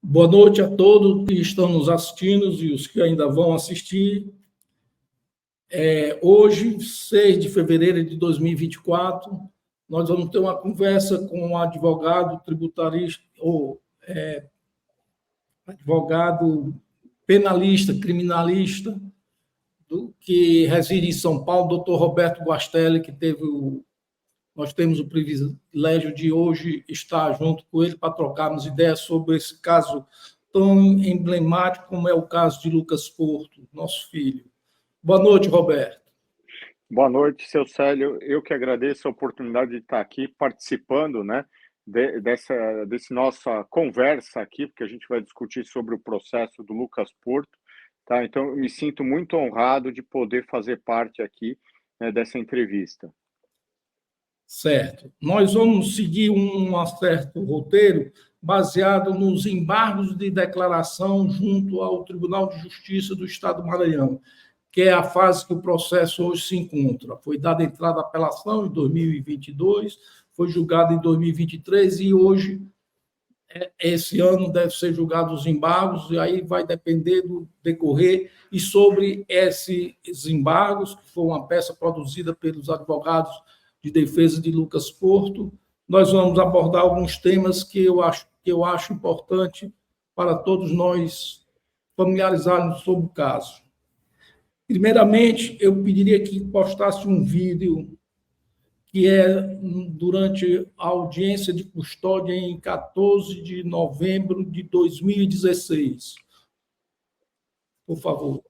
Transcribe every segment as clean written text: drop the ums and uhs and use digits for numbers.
Boa noite a todos que estão nos assistindo e os que ainda vão assistir. Hoje, 6 de fevereiro de 2024, nós vamos ter uma conversa com um advogado tributarista, advogado penalista, criminalista, que reside em São Paulo, doutor Roberto Guastelli, que nós temos o privilégio de hoje estar junto com ele para trocarmos ideias sobre esse caso tão emblemático como é o caso de Lucas Porto, nosso filho. Boa noite, Roberto. Boa noite, seu Célio. Eu que agradeço a oportunidade de estar aqui participando, né, dessa nossa conversa aqui, porque a gente vai discutir sobre o processo do Lucas Porto, tá? Então, eu me sinto muito honrado de poder fazer parte aqui, né, dessa entrevista. Certo. Nós vamos seguir um certo roteiro baseado nos embargos de declaração junto ao Tribunal de Justiça do Estado do Maranhão, que é a fase que o processo hoje se encontra. Foi dada entrada à apelação em 2022, foi julgado em 2023 e hoje, esse ano, deve ser julgado os embargos, e aí vai depender do decorrer. E sobre esses embargos, que foi uma peça produzida pelos advogados de defesa de Lucas Porto, nós vamos abordar alguns temas que eu acho importante para todos nós familiarizarmos sobre o caso. Primeiramente, eu pediria que postasse um vídeo que é durante a audiência de custódia em 14 de novembro de 2016. Por favor.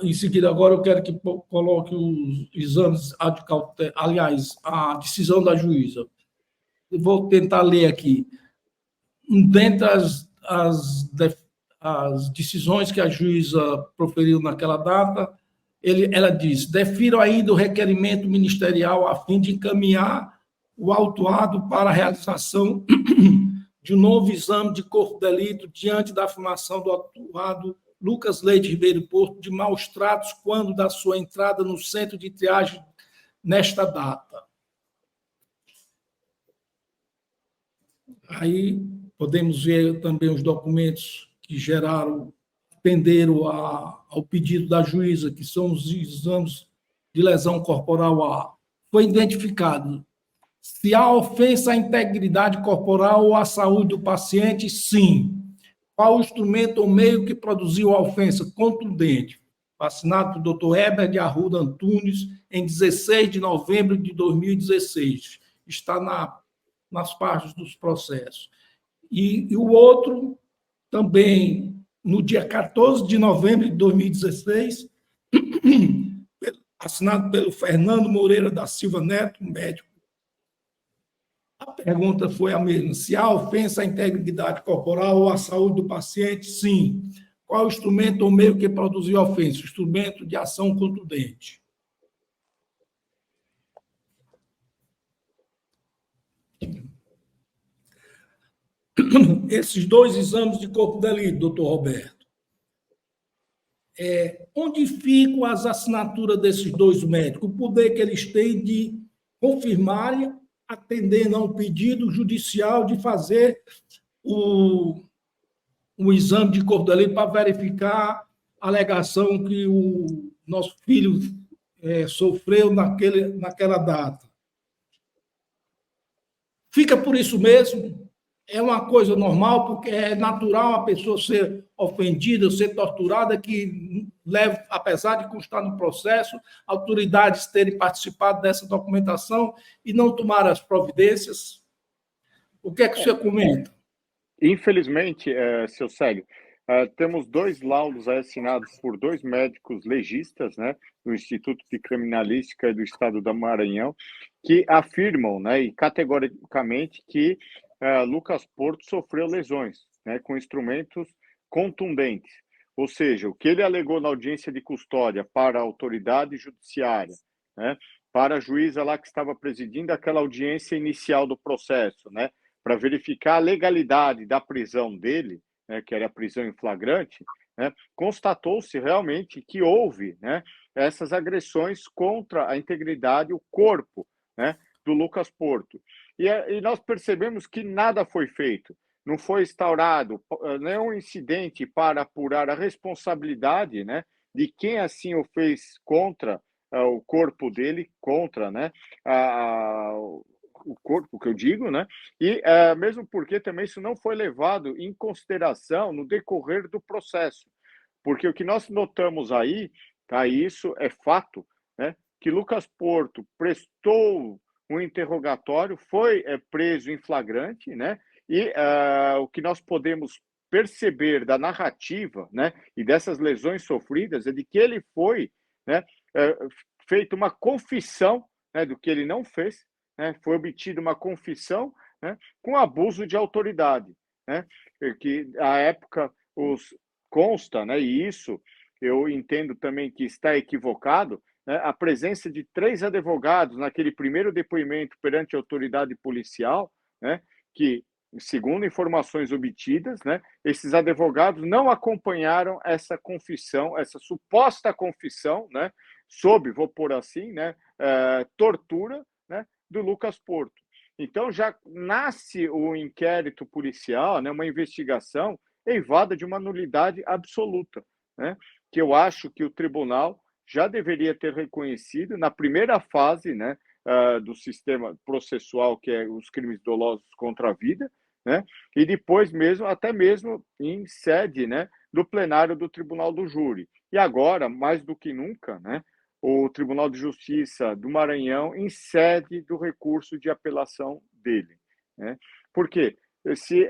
Em seguida, agora eu quero que coloque os exames, aliás, a decisão da juíza. Eu vou tentar ler aqui. Dentre as decisões que a juíza proferiu naquela data, ela diz: defiro ainda o requerimento ministerial a fim de encaminhar o autuado para a realização de um novo exame de corpo de delito diante da afirmação do autuado Lucas Leite Ribeiro Porto de maus tratos quando da sua entrada no centro de triagem nesta data. Aí podemos ver também os documentos que penderam ao pedido da juíza, que são os exames de lesão corporal A. Foi identificado se há ofensa à integridade corporal ou à saúde do paciente, sim. Qual o instrumento ou meio que produziu a ofensa contundente? Assinado por doutor Heber de Arruda Antunes, em 16 de novembro de 2016. Está nas partes dos processos. E o outro, também, no dia 14 de novembro de 2016, assinado pelo Fernando Moreira da Silva Neto, médico. A pergunta foi a mesma: se há ofensa à integridade corporal ou à saúde do paciente, sim. Qual o instrumento ou meio que produziu a ofensa? Instrumento de ação contundente. Esses dois exames de corpo de delito, doutor Roberto, onde ficam as assinaturas desses dois médicos? O poder que eles têm de confirmarem, atendendo a um pedido judicial de fazer o exame de corpo de delito para verificar a alegação que o nosso filho sofreu naquela data. Fica por isso mesmo? É uma coisa normal, porque é natural a pessoa ser ofendida, ser torturada, que leva, apesar de constar no processo, autoridades terem participado dessa documentação e não tomar as providências. O que é que você comenta? Infelizmente, seu Célio, Temos 2 laudos assinados por 2 médicos legistas, né, do Instituto de Criminalística do Estado do Maranhão, que afirmam, né, e categoricamente que Lucas Porto sofreu lesões, né, com instrumentos contundentes. Ou seja, o que ele alegou na audiência de custódia para a autoridade judiciária, né, para a juíza lá que estava presidindo aquela audiência inicial do processo, né, para verificar a legalidade da prisão dele, né, que era a prisão em flagrante, né, constatou-se realmente que houve, né, essas agressões contra a integridade, o corpo, né, do Lucas Porto. E nós percebemos que nada foi feito, não foi instaurado nenhum incidente para apurar a responsabilidade, né, de quem assim o fez contra o corpo dele, contra, né, o corpo que eu digo, né? E mesmo porque também isso não foi levado em consideração no decorrer do processo. Porque o que nós notamos aí, tá, isso é fato, né? Que Lucas Porto prestou um interrogatório, foi preso em flagrante, né? E o que nós podemos perceber da narrativa, né? E dessas lesões sofridas é de que ele foi, né? Feito uma confissão, né? Do que ele não fez, né, foi obtida uma confissão, né, com abuso de autoridade, né, que à época consta, né, e isso eu entendo também que está equivocado, né, a presença de 3 advogados naquele primeiro depoimento perante a autoridade policial, né, que, segundo informações obtidas, né, esses advogados não acompanharam essa confissão, essa suposta confissão, né, sob, vou pôr assim, né, tortura, né, do Lucas Porto. Então já nasce o inquérito policial, né, uma investigação eivada de uma nulidade absoluta, né, que eu acho que o tribunal já deveria ter reconhecido na primeira fase, né, do sistema processual, que é os crimes dolosos contra a vida, né, e depois mesmo, até mesmo em sede, né, do plenário do Tribunal do Júri. E agora, mais do que nunca, né, o Tribunal de Justiça do Maranhão em sede do recurso de apelação dele, né? Por quê? Se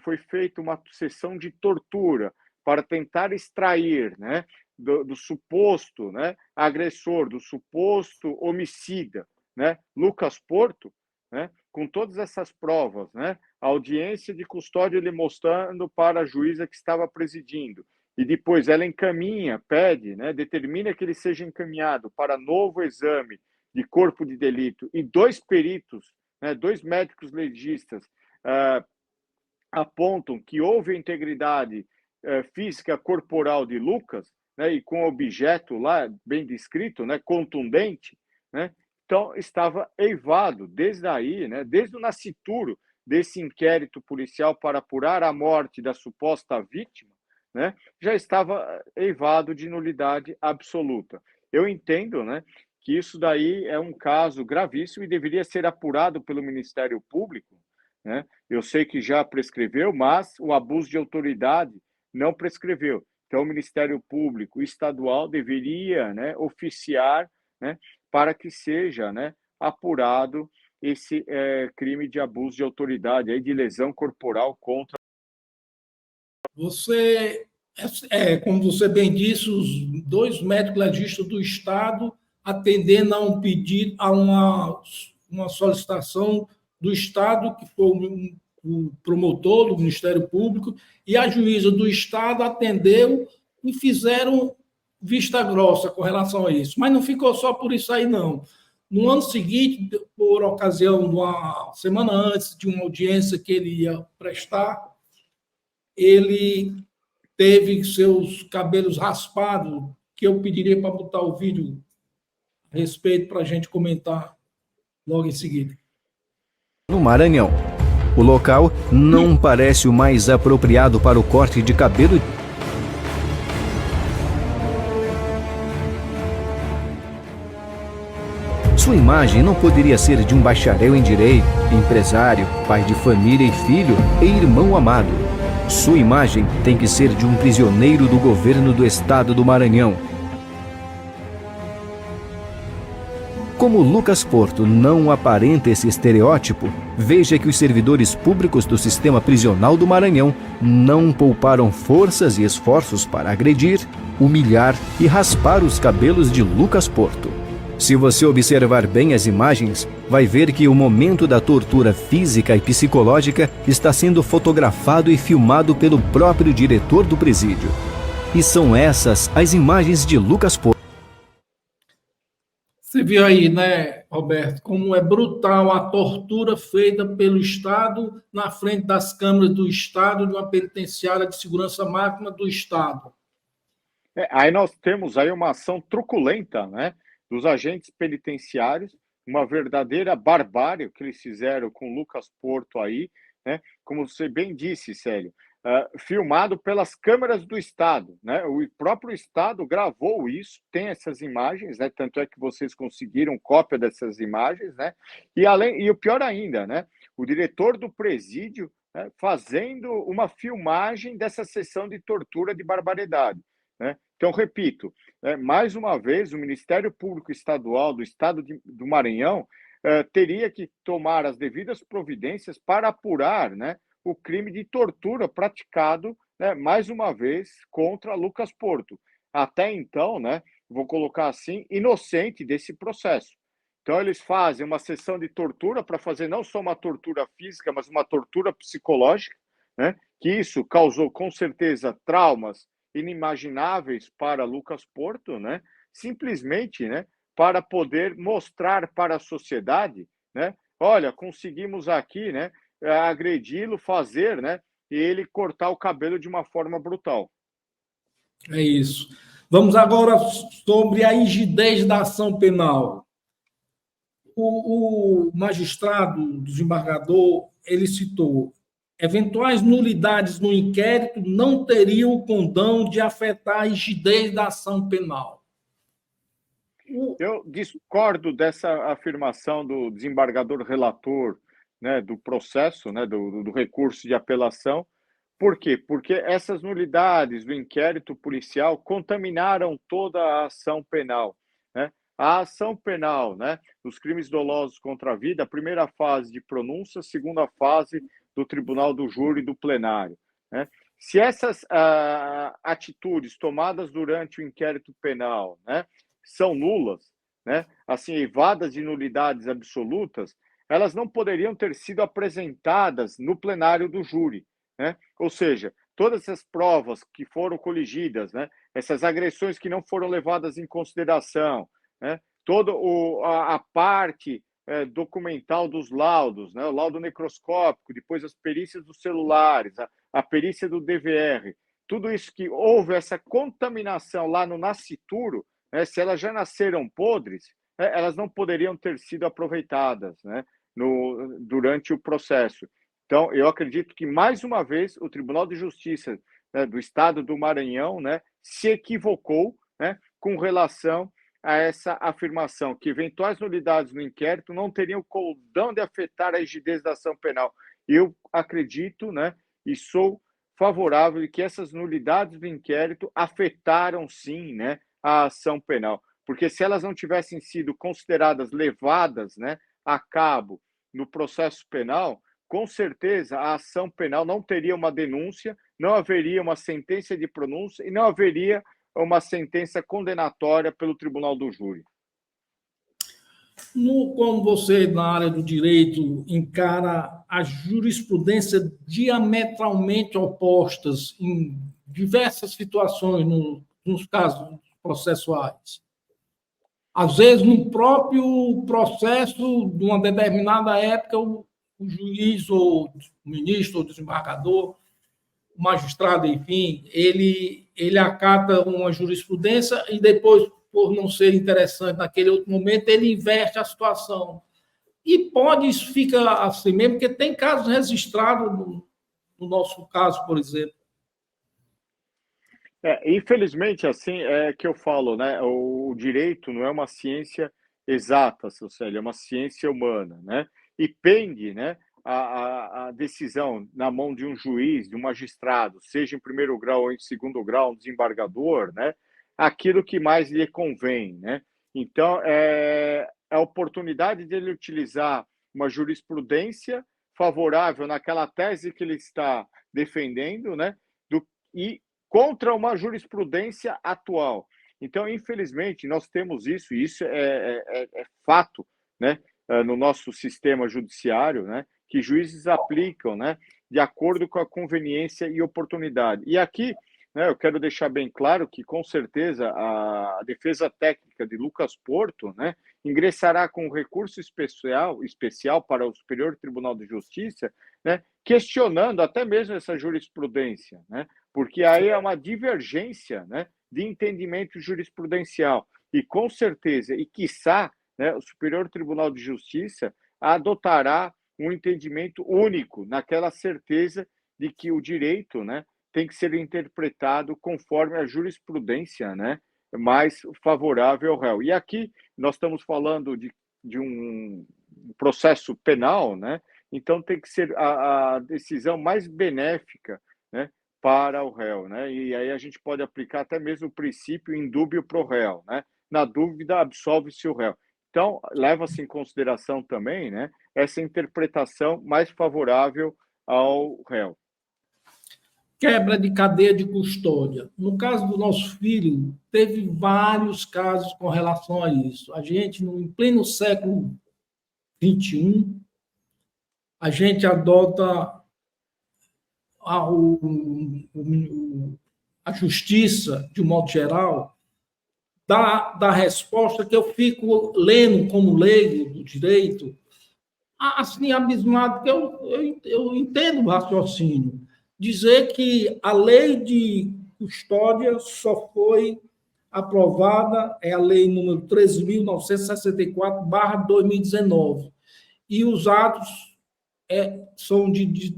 foi feita uma sessão de tortura para tentar extrair, né, do suposto, né, agressor, do suposto homicida, né, Lucas Porto, né, com todas essas provas, né, a audiência de custódia ele mostrando para a juíza que estava presidindo, e depois ela encaminha, pede, né, determina que ele seja encaminhado para novo exame de corpo de delito, e 2 peritos, né, 2 médicos legistas apontam que houve integridade física corporal de Lucas, né, e com objeto lá bem descrito, né, contundente, né, então estava eivado desde aí, né, desde o nascituro desse inquérito policial para apurar a morte da suposta vítima, né, já estava eivado de nulidade absoluta. Eu entendo, né, que isso daí é um caso gravíssimo e deveria ser apurado pelo Ministério Público, né? Eu sei que já prescreveu, mas o abuso de autoridade não prescreveu. Então, o Ministério Público Estadual deveria, né, oficiar, né, para que seja, né, apurado esse crime de abuso de autoridade, aí, de lesão corporal contra. Você, como você bem disse, os 2 médicos legistas do Estado atendendo a um pedido, a uma solicitação do Estado, que foi o promotor do Ministério Público, e a juíza do Estado atendeu e fizeram vista grossa com relação a isso. Mas não ficou só por isso aí, não. No ano seguinte, por ocasião de uma semana antes de uma audiência que ele ia prestar, ele teve seus cabelos raspados, que eu pediria para botar o vídeo a respeito para a gente comentar logo em seguida. No Maranhão, o local não parece o mais apropriado para o corte de cabelo. Sua imagem não poderia ser de um bacharel em direito, empresário, pai de família e filho e irmão amado. Sua imagem tem que ser de um prisioneiro do governo do estado do Maranhão. Como Lucas Porto não aparenta esse estereótipo, veja que os servidores públicos do sistema prisional do Maranhão não pouparam forças e esforços para agredir, humilhar e raspar os cabelos de Lucas Porto. Se você observar bem as imagens, vai ver que o momento da tortura física e psicológica está sendo fotografado e filmado pelo próprio diretor do presídio. E são essas as imagens de Lucas Porto. Você viu aí, né, Roberto, como é brutal a tortura feita pelo Estado na frente das câmaras do Estado de uma penitenciária de segurança máxima do Estado. Aí nós temos aí uma ação truculenta, né, dos agentes penitenciários, uma verdadeira barbárie que eles fizeram com o Lucas Porto aí, né, como você bem disse, Célio, filmado pelas câmeras do Estado, né? O próprio Estado gravou isso, tem essas imagens, né? Tanto é que vocês conseguiram cópia dessas imagens, né? E o pior ainda, né? O diretor do presídio, né, fazendo uma filmagem dessa sessão de tortura de barbaridade, né? Então, repito, mais uma vez, o Ministério Público Estadual do Estado do Maranhão teria que tomar as devidas providências para apurar, né, o crime de tortura praticado, né, mais uma vez, contra Lucas Porto. Até então, né, vou colocar assim, inocente desse processo. Então, eles fazem uma sessão de tortura para fazer não só uma tortura física, mas uma tortura psicológica, né, que isso causou, com certeza, traumas inimagináveis para Lucas Porto, né, simplesmente, né, para poder mostrar para a sociedade, né, olha, conseguimos aqui, né, agredi-lo, fazer, né, e ele cortar o cabelo de uma forma brutal. É isso. Vamos agora sobre a rigidez da ação penal. O magistrado, o desembargador, ele citou: eventuais nulidades no inquérito não teriam o condão de afetar a rigidez da ação penal. Eu discordo dessa afirmação do desembargador relator, né, do processo, né, do recurso de apelação. Por quê? Porque essas nulidades do inquérito policial contaminaram toda a ação penal, né? A ação penal, né, dos crimes dolosos contra a vida, a primeira fase de pronúncia, a segunda fase do tribunal do júri e do plenário, né? Se essas atitudes tomadas durante o inquérito penal, né, são nulas, né, assim, evadas de nulidades absolutas, elas não poderiam ter sido apresentadas no plenário do júri, né? Ou seja, todas essas provas que foram coligidas, né, essas agressões que não foram levadas em consideração, né, toda a parte documental dos laudos, né, o laudo necroscópico, depois as perícias dos celulares, a perícia do DVR, tudo isso que houve essa contaminação lá no nascituro, né, se elas já nasceram podres, né, elas não poderiam ter sido aproveitadas, né, durante o processo. Então, eu acredito que, mais uma vez, o Tribunal de Justiça, né, do Estado do Maranhão, né, se equivocou, né, com relação a essa afirmação, que eventuais nulidades no inquérito não teriam condão de afetar a rigidez da ação penal. Eu acredito, né, e sou favorável de que essas nulidades do inquérito afetaram, sim, né, a ação penal. Porque se elas não tivessem sido consideradas levadas, né, a cabo no processo penal, com certeza a ação penal não teria uma denúncia, não haveria uma sentença de pronúncia e não haveria uma sentença condenatória pelo tribunal do júri. Como você, na área do direito, encara a jurisprudência diametralmente opostas em diversas situações, nos casos processuais? Às vezes, no próprio processo, de uma determinada época, o juiz, ou o ministro, ou o desembargador, o magistrado, enfim, ele acata uma jurisprudência e depois, por não ser interessante naquele outro momento, ele inverte a situação. E isso fica assim mesmo, porque tem casos registrados no nosso caso, por exemplo. Infelizmente, assim, é que eu falo, né? O direito não é uma ciência exata, seu Célio, é uma ciência humana, né? E pende, né, a decisão na mão de um juiz, de um magistrado, seja em primeiro grau ou em segundo grau, um desembargador, né? Aquilo que mais lhe convém, né? Então, a oportunidade de ele utilizar uma jurisprudência favorável naquela tese que ele está defendendo, né, e contra uma jurisprudência atual. Então, infelizmente, nós temos isso, e isso é fato, né, no nosso sistema judiciário, né, que juízes aplicam, né, de acordo com a conveniência e oportunidade. E aqui, né, eu quero deixar bem claro que, com certeza, a defesa técnica de Lucas Porto, né, ingressará com um recurso especial para o Superior Tribunal de Justiça, né, questionando até mesmo essa jurisprudência, né, porque aí é uma divergência, né, de entendimento jurisprudencial. E, com certeza, e quiçá, né, o Superior Tribunal de Justiça adotará um entendimento único, naquela certeza de que o direito, né, tem que ser interpretado conforme a jurisprudência, né, mais favorável ao réu. E aqui nós estamos falando de um processo penal, né, então tem que ser a decisão mais benéfica, né, para o réu, né, e aí a gente pode aplicar até mesmo o princípio in dubio pro réu, né, na dúvida absolve-se o réu. Então, leva-se em consideração também, né, essa interpretação mais favorável ao réu. Quebra de cadeia de custódia. No caso do nosso filho, teve vários casos com relação a isso. A gente, em pleno século XXI, a gente adota a justiça, de um modo geral, da resposta que eu fico lendo como leigo do direito, assim, abismado, que eu entendo o raciocínio. Dizer que a lei de custódia só foi aprovada, é a lei número 13.964/2019, e os atos são de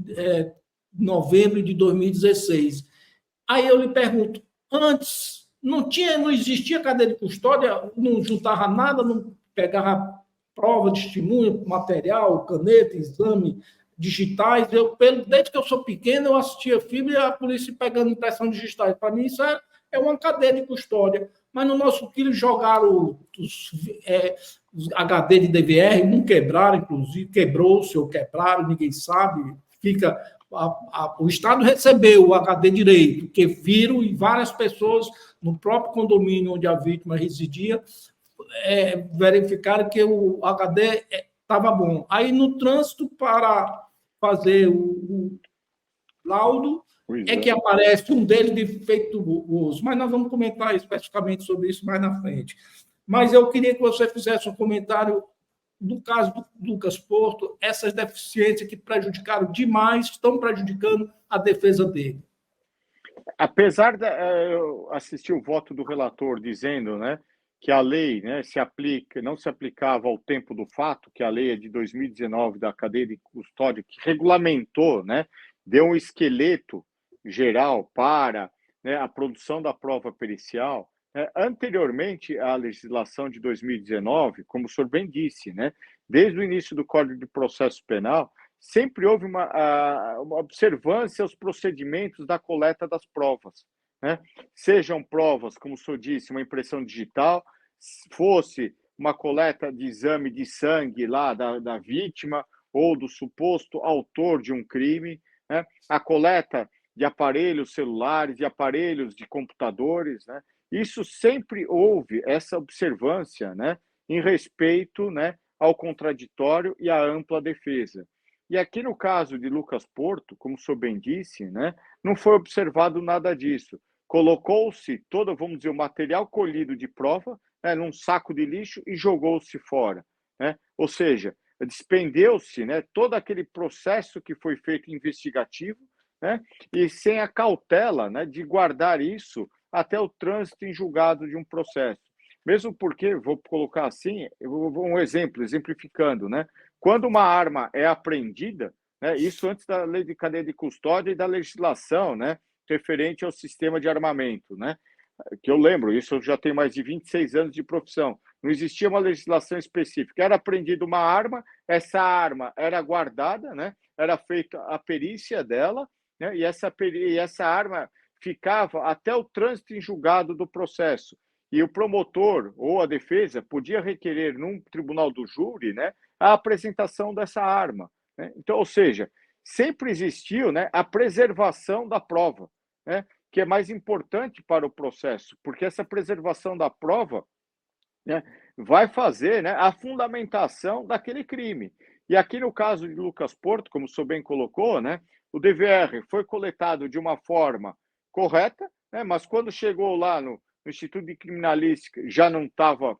novembro de 2016. Aí eu lhe pergunto, antes não existia cadeia de custódia, não juntava nada, não pegava prova de testemunha, material, caneta, exame, digitais. Desde que eu sou pequeno, eu assistia filme e a polícia pegando impressão digitais. Para mim, isso é uma cadeia de custódia. Mas no nosso filho jogaram os HD de DVR, não quebraram, inclusive, quebrou-se ou quebraram, ninguém sabe. O Estado recebeu o HD direito, que viram, e várias pessoas no próprio condomínio onde a vítima residia verificaram que o HD estava bom. Aí, no trânsito, para fazer o laudo, é que aparece um deles defeituoso. Mas nós vamos comentar especificamente sobre isso mais na frente. Mas eu queria que você fizesse um comentário do caso do Lucas Porto, essas deficiências que prejudicaram demais, estão prejudicando a defesa dele. Apesar de eu assistir o voto do relator dizendo, né, que a lei, né, não se aplicava ao tempo do fato, que a lei é de 2019 da cadeia de custódia, que regulamentou, né, deu um esqueleto geral para, né, a produção da prova pericial. Anteriormente à legislação de 2019, como o senhor bem disse, né, desde o início do Código de Processo Penal, sempre houve uma observância aos procedimentos da coleta das provas, né? Sejam provas, como o senhor disse, uma impressão digital, fosse uma coleta de exame de sangue lá da vítima ou do suposto autor de um crime, né? A coleta de aparelhos celulares, de aparelhos de computadores, né? Isso sempre houve essa observância, né, em respeito, né, ao contraditório e à ampla defesa. E aqui no caso de Lucas Porto, como o senhor bem disse, né, não foi observado nada disso. Colocou-se todo, vamos dizer, o material colhido de prova, né, num saco de lixo e jogou-se fora, né? Ou seja, despendeu-se, né, todo aquele processo que foi feito investigativo, né, e sem a cautela, né, de guardar isso até o trânsito em julgado de um processo. Mesmo porque, vou colocar assim, um exemplo, exemplificando, né? Quando uma arma é apreendida, né, isso antes da lei de cadeia de custódia e da legislação, né, referente ao sistema de armamento, né? Que eu lembro, isso eu já tenho mais de 26 anos de profissão. Não existia uma legislação específica. Era apreendida uma arma, essa arma era guardada, né? Era feita a perícia dela, né? E essa arma ficava até o trânsito em julgado do processo. E o promotor ou a defesa podia requerer num tribunal do júri, né, a apresentação dessa arma, né? Então, ou seja, sempre existiu, né, a preservação da prova, né, que é mais importante para o processo, porque essa preservação da prova, né, vai fazer, né, a fundamentação daquele crime. E aqui no caso de Lucas Porto, como o senhor bem colocou, né, o DVR foi coletado de uma forma correta, né, mas quando chegou lá no Instituto de Criminalística já não estava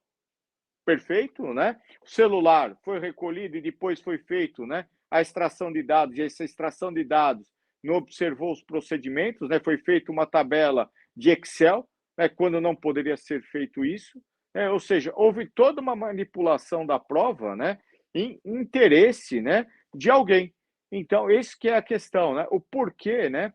perfeito, né? O celular foi recolhido e depois foi feito, né, a extração de dados, e essa extração de dados não observou os procedimentos, né? Foi feita uma tabela de Excel, né, quando não poderia ser feito isso, né? Ou seja, houve toda uma manipulação da prova, né, em interesse, né, de alguém. Então, esse que é a questão, né? O porquê, né?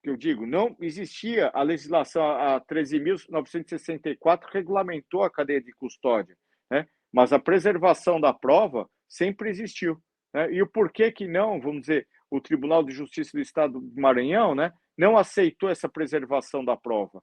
Que eu digo, não existia a legislação a 13.964 regulamentou a cadeia de custódia, né? Mas a preservação da prova sempre existiu, né? E o porquê que não, vamos dizer, o Tribunal de Justiça do Estado do Maranhão, né, não aceitou essa preservação da prova?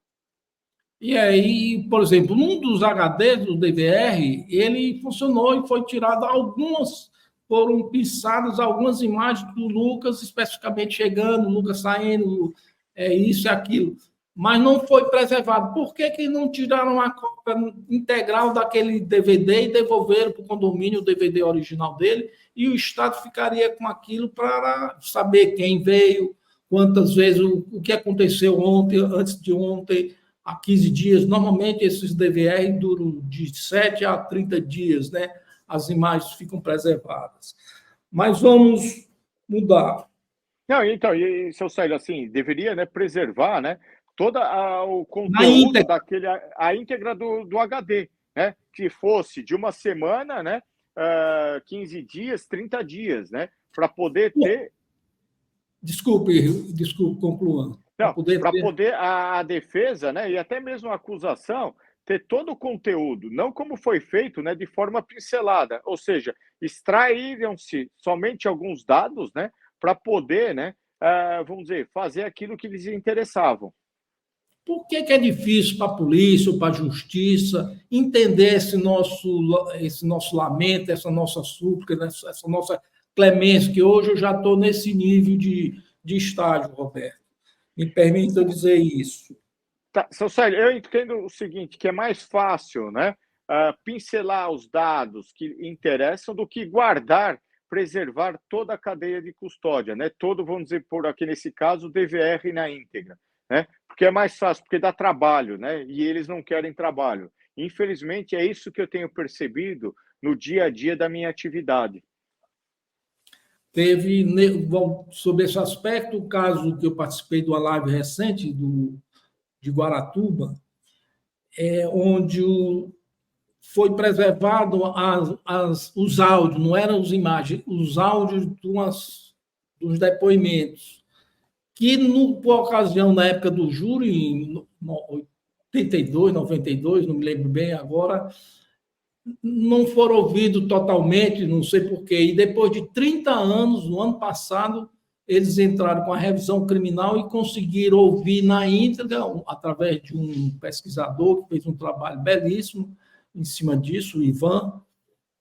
E aí, por exemplo, num dos HDs do DVR, ele funcionou e foi tirado algumas, foram pinçadas algumas imagens do Lucas, especificamente chegando, o Lucas saindo, isso e aquilo. Mas não foi preservado. Por que que não tiraram a cópia integral daquele DVD e devolveram para o condomínio o DVD original dele? E o Estado ficaria com aquilo para saber quem veio, quantas vezes, o que aconteceu ontem, antes de ontem, há 15 dias. Normalmente, esses DVR duram de 7 a 30 dias, né? As imagens ficam preservadas. Mas vamos mudar. Não, então, e seu Célio, assim, deveria, né, preservar, né, todo o Na conteúdo íntegra, daquele, a íntegra do HD, né, que fosse de uma semana, né, 15 dias, 30 dias, né, para poder ter. desculpe, concluando. Para Não, poder para ter. poder a defesa, né, e até mesmo a acusação ter todo o conteúdo, não como foi feito, né, de forma pincelada, ou seja, extraíram-se somente alguns dados, né, para poder, né, vamos dizer, fazer aquilo que lhes interessavam. Por que que é difícil para a polícia ou para a justiça entender esse nosso lamento, essa nossa súplica, essa nossa clemência, que hoje eu já estou nesse nível de estágio, Roberto. Me permita dizer isso. Tá, seu Célio, eu entendo o seguinte, que é mais fácil, né, pincelar os dados que interessam do que guardar, preservar toda a cadeia de custódia, né, todo, vamos dizer, por aqui nesse caso, o DVR na íntegra, né, porque é mais fácil, porque dá trabalho, né, e eles não querem trabalho. Infelizmente, é isso que eu tenho percebido no dia a dia da minha atividade. Teve, sobre esse aspecto, o caso que eu participei de uma live recente de Guaratuba, onde foi preservado os áudios, não eram as imagens, os áudios dos depoimentos, que, por ocasião, na época do júri, em 82, 92, não me lembro bem agora, não foram ouvidos totalmente, não sei porquê. E depois de 30 anos, no ano passado, eles entraram com a revisão criminal e conseguiram ouvir na íntegra, através de um pesquisador que fez um trabalho belíssimo em cima disso, o Ivan.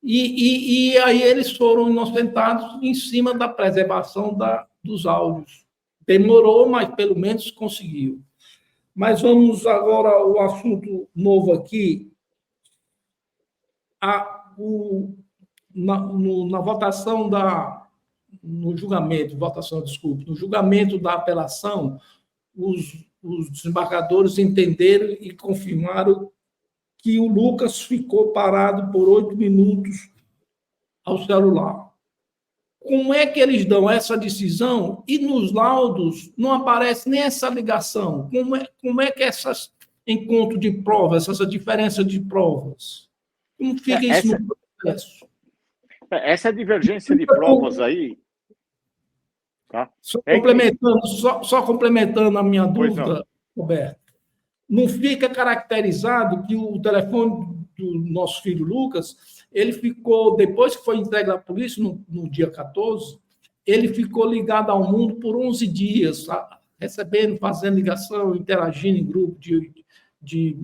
E aí eles foram inocentados em cima da preservação dos áudios. Demorou, mas pelo menos conseguiu. Mas vamos agora ao assunto novo aqui. Na votação no julgamento da apelação, os desembargadores entenderam e confirmaram que o Lucas ficou parado por 8 minutos ao celular. Como é que eles dão essa decisão e nos laudos não aparece nem essa ligação? Como é que esse encontro de provas, essa diferença de provas? Como fica isso no processo? Essa divergência de provas aí. Tá? Só complementando a minha dúvida, Roberto, não fica caracterizado que o telefone do nosso filho Lucas, ele ficou, depois que foi entregue à polícia, no dia 14, ele ficou ligado ao mundo por 11 dias, recebendo, fazendo ligação, interagindo em grupo de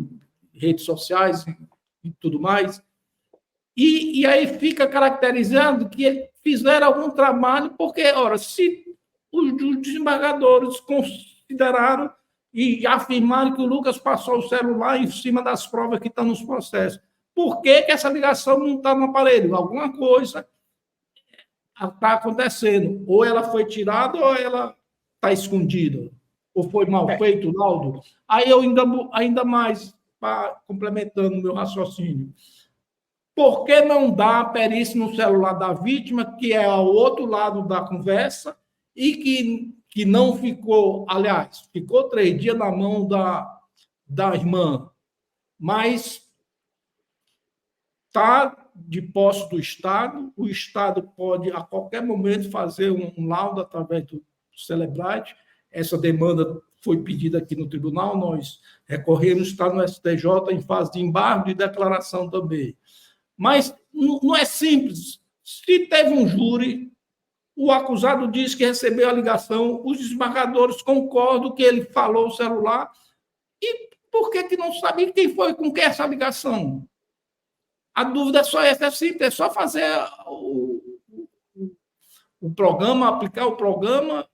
redes sociais e tudo mais. E aí fica caracterizando que eles fizeram algum trabalho, porque, ora, se os desembargadores consideraram e afirmaram que o Lucas passou o celular em cima das provas que estão nos processos, por que essa ligação não está no aparelho? Alguma coisa está acontecendo. Ou ela foi tirada ou ela está escondida. Ou foi mal feito o laudo. Aí eu ainda mais, complementando o meu raciocínio, por que não dá a perícia no celular da vítima, que é ao outro lado da conversa, e que não ficou, aliás, ficou 3 dias na mão da irmã, mas está de posse do Estado, o Estado pode, a qualquer momento, fazer um laudo através do Celebrite. Essa demanda foi pedida aqui no tribunal, nós recorremos, está no STJ em fase de embargo e declaração também. Mas não é simples. Se teve um júri, o acusado diz que recebeu a ligação, os desembargadores concordam que ele falou o celular, e por que não sabe quem foi com quem essa ligação? A dúvida é só essa, é simples, é só fazer o programa, aplicar o programa,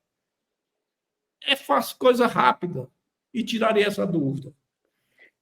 é fácil, coisa rápida, e tiraria essa dúvida.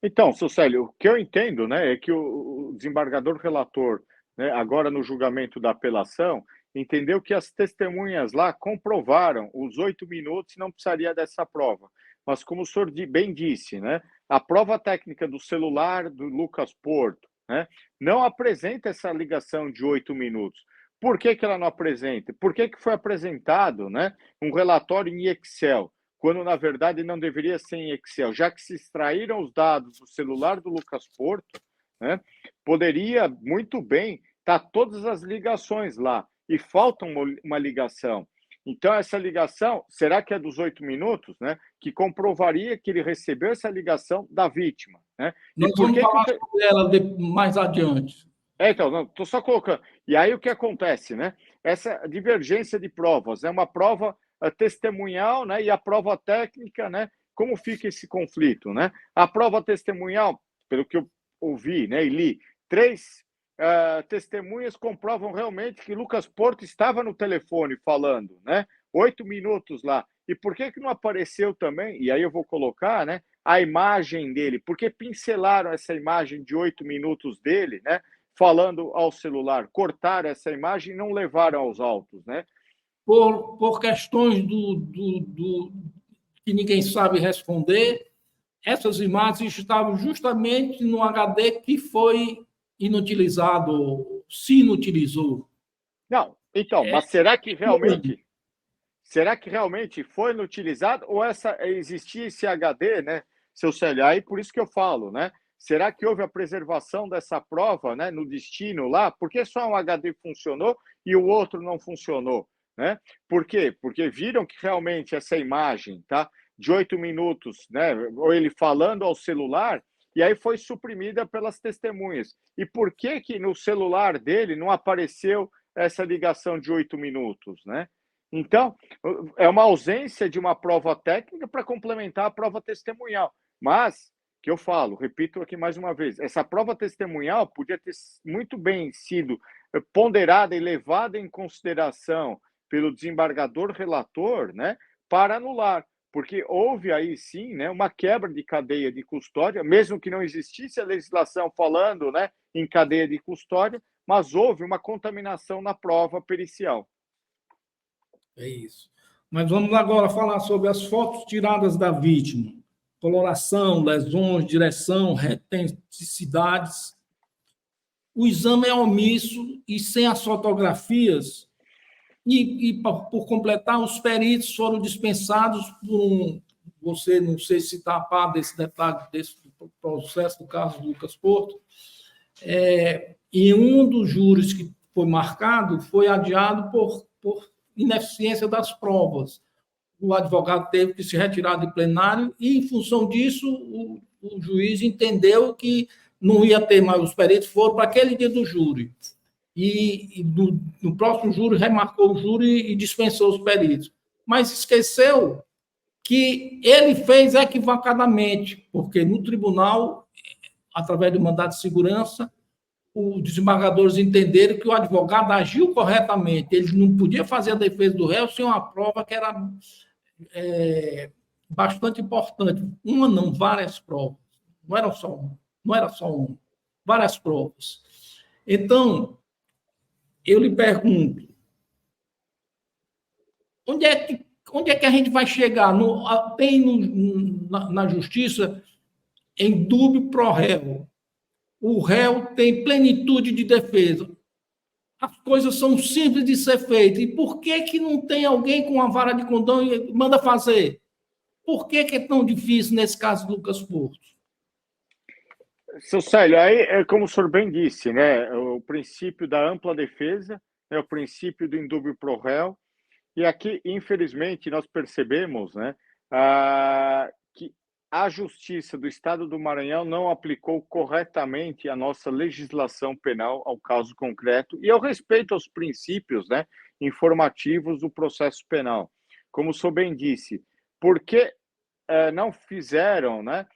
Então, seu Célio, o que eu entendo, né, é que o desembargador relator, né, agora no julgamento da apelação, entendeu que as testemunhas lá comprovaram os 8 minutos e não precisaria dessa prova. Mas como o senhor bem disse, né, a prova técnica do celular do Lucas Porto, né, não apresenta essa ligação de 8 minutos. Por que ela não apresenta? Por que foi apresentado, né, um relatório em Excel, quando, na verdade, não deveria ser em Excel, já que se extraíram os dados do celular do Lucas Porto, né, poderia muito bem estar todas as ligações lá, e falta uma ligação. Então, essa ligação, será que é dos 8 minutos, né, que comprovaria que ele recebeu essa ligação da vítima? Né? Nós vamos falar sobre ela mais adiante. Então, estou só colocando. E aí o que acontece, né? Essa divergência de provas, é uma prova testemunhal, né? E a prova técnica, né? Como fica esse conflito, né? A prova testemunhal, pelo que eu ouvi, né, e li, 3 testemunhas comprovam realmente que Lucas Porto estava no telefone falando, né? 8 minutos lá. E por que não apareceu também? E aí eu vou colocar, né? A imagem dele. Porque pincelaram essa imagem de 8 minutos dele, né? Falando ao celular. Cortaram essa imagem e não levaram aos autos, né? Por questões que ninguém sabe responder, essas imagens estavam justamente no HD que foi inutilizado, se inutilizou. Não, então, mas será que realmente foi inutilizado ou existia esse HD, né, seu Célio? Aí por isso que eu falo, né? Será que houve a preservação dessa prova, né, no destino lá? Por que só um HD funcionou e o outro não funcionou, né? Por quê? Porque viram que realmente essa imagem, tá, de 8 minutos, né, ou ele falando ao celular, e aí foi suprimida pelas testemunhas. E por que no celular dele não apareceu essa ligação de 8 minutos, né? Então, é uma ausência de uma prova técnica para complementar a prova testemunhal. Mas, que eu falo, repito aqui mais uma vez, essa prova testemunhal podia ter muito bem sido ponderada e levada em consideração pelo desembargador relator, né, para anular. Porque houve aí sim, né, uma quebra de cadeia de custódia, mesmo que não existisse a legislação falando, né, em cadeia de custódia, mas houve uma contaminação na prova pericial. É isso. Mas vamos agora falar sobre as fotos tiradas da vítima. Coloração, lesões, direção, retenticidades. O exame é omisso e sem as fotografias. E por completar, os peritos foram dispensados por você, não sei se está a par desse detalhe, desse processo do caso do Lucas Porto, e um dos júris que foi marcado foi adiado por ineficiência das provas. O advogado teve que se retirar de plenário e, em função disso, o juiz entendeu que não ia ter mais, os peritos foram para aquele dia do júri. E no próximo júri remarcou o júri e dispensou os peritos. Mas esqueceu que ele fez equivocadamente, porque no tribunal, através do mandado de segurança, os desembargadores entenderam que o advogado agiu corretamente. Ele não podia fazer a defesa do réu sem uma prova que era bastante importante. Uma não, várias provas. Não era só uma. Várias provas. Então, eu lhe pergunto, onde é que a gente vai chegar? Na justiça, em dúbio pro réu. O réu tem plenitude de defesa. As coisas são simples de ser feitas. E por que não tem alguém com uma vara de condão e manda fazer? Por que é tão difícil nesse caso do Lucas Porto? Seu Célio, aí, como o senhor bem disse, né, o princípio da ampla defesa, o princípio do indúbio pro réu, e aqui, infelizmente, nós percebemos, né, que a Justiça do Estado do Maranhão não aplicou corretamente a nossa legislação penal ao caso concreto e ao respeito aos princípios, né, informativos do processo penal. Como o senhor bem disse, por que não fizeram, né,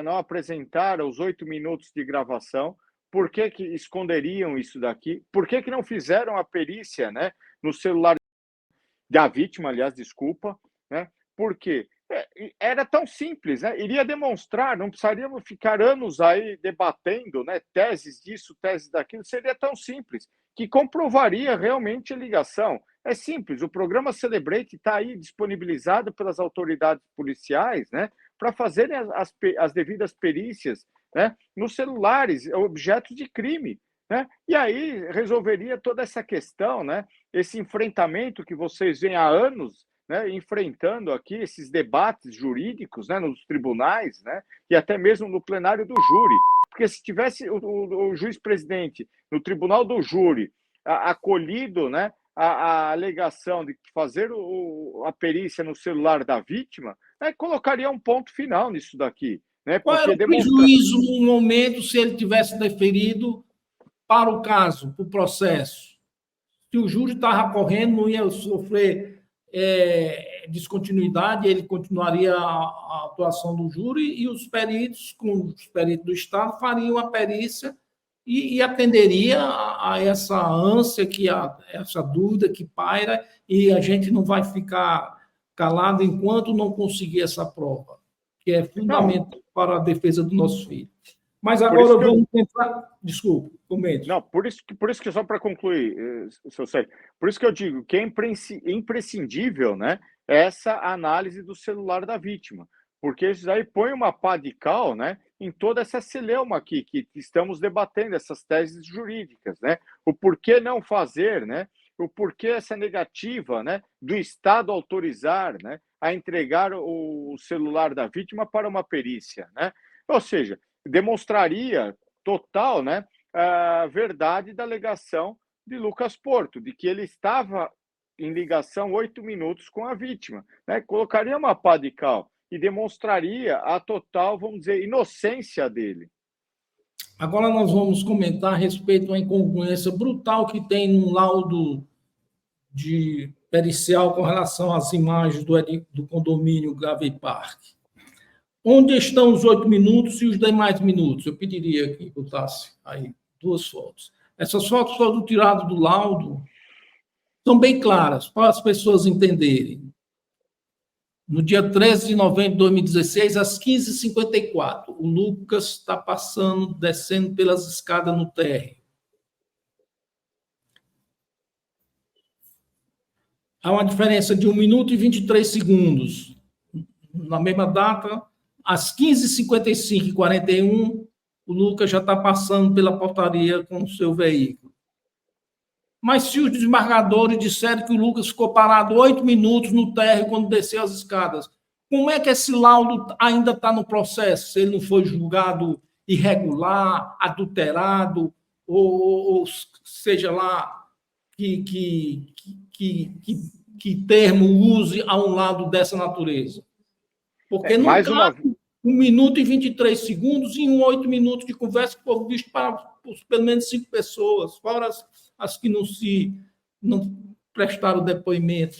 não apresentaram os 8 minutos de gravação? Por que esconderiam isso daqui? Por que não fizeram a perícia, né, no celular da vítima, aliás, desculpa, né? Por quê? Era tão simples, né? Iria demonstrar, não precisaríamos ficar anos aí debatendo, né? Teses disso, teses daquilo, seria tão simples, que comprovaria realmente a ligação. É simples, o programa Celebrate está aí disponibilizado pelas autoridades policiais, né? Para fazerem as devidas perícias, né? Nos celulares, objetos de crime. Né? E aí resolveria toda essa questão, né? Esse enfrentamento que vocês vêm há anos, né, enfrentando aqui, esses debates jurídicos, né, nos tribunais, né, e até mesmo no plenário do júri. Porque se tivesse o juiz-presidente no tribunal do júri acolhido, né, a alegação de fazer a perícia no celular da vítima, né, colocaria um ponto final nisso daqui. Né, Qual era o prejuízo no momento se ele tivesse deferido para o caso, para o processo? Se o júri estava correndo, não ia sofrer descontinuidade, ele continuaria a atuação do júri e os peritos, com os peritos do Estado, fariam a perícia e atenderia a essa ânsia, essa dúvida que paira, e a gente não vai ficar calado enquanto não conseguir essa prova, que é fundamental para a defesa do nosso filho. Mas agora vamos tentar... Desculpa, comente. Não, por isso que só para concluir, seu Sérgio, por isso que eu digo que é imprescindível, né, essa análise do celular da vítima, porque isso aí põe uma pá de cal, né, em toda essa celeuma aqui que estamos debatendo, essas teses jurídicas, né, o porquê não fazer, né, o porquê essa negativa, né, do Estado autorizar, né, a entregar o celular da vítima para uma perícia, né, ou seja, demonstraria total, né, a verdade da alegação de Lucas Porto, de que ele estava em ligação 8 minutos com a vítima, né? Colocaria uma pá de cal e demonstraria a total, vamos dizer, inocência dele. Agora nós vamos comentar a respeito de uma incongruência brutal que tem no laudo de pericial com relação às imagens do condomínio Gavey Park. Onde estão os 8 minutos e os demais minutos? Eu pediria que botasse aí 2 fotos. Essas fotos foram tiradas do laudo, são bem claras, para as pessoas entenderem. No dia 13 de novembro de 2016, às 15h54, o Lucas está descendo pelas escadas no térreo. Há uma diferença de 1 minuto e 23 segundos. Na mesma data, às 15h55 e 41, o Lucas já está passando pela portaria com o seu veículo. Mas se os desembargadores disseram que o Lucas ficou parado 8 minutos no térreo quando desceu as escadas, como é que esse laudo ainda está no processo? Se ele não foi julgado irregular, adulterado, ou seja lá que termo use a um lado dessa natureza? Porque não cabe 1 minuto e 23 segundos em 8 minutos de conversa que foi visto para pelo menos 5 pessoas, fora as que não prestaram depoimento.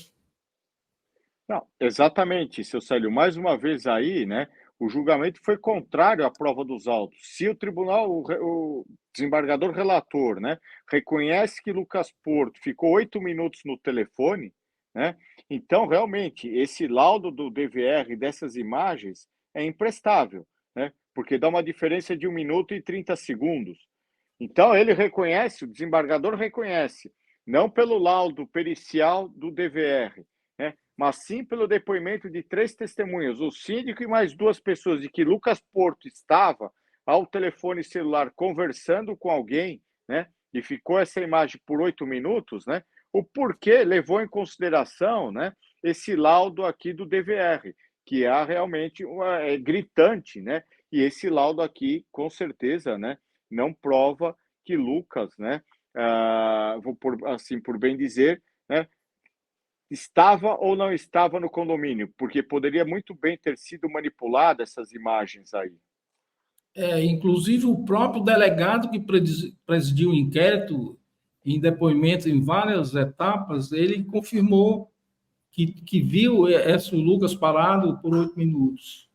Não, exatamente, seu Célio. Mais uma vez aí, né, o julgamento foi contrário à prova dos autos. Se o tribunal, o desembargador relator, né, reconhece que Lucas Porto ficou 8 minutos no telefone, né, então realmente esse laudo do DVR dessas imagens é imprestável, né, porque dá uma diferença de 1 minuto e 30 segundos. Então ele reconhece, o desembargador reconhece, não pelo laudo pericial do DVR, né, mas sim pelo depoimento de 3 testemunhas, o síndico e mais 2 pessoas, de que Lucas Porto estava ao telefone celular conversando com alguém, né? E ficou essa imagem por 8 minutos, né? O porquê levou em consideração, né? Esse laudo aqui do DVR, que é realmente gritante, né? E esse laudo aqui, com certeza, né? Não prova que Lucas, né? Vou por bem dizer, né? Estava ou não estava no condomínio, porque poderia muito bem ter sido manipulada essas imagens aí. Inclusive, o próprio delegado que presidiu o inquérito, em depoimento em várias etapas, ele confirmou que viu esse Lucas parado por 8 minutos.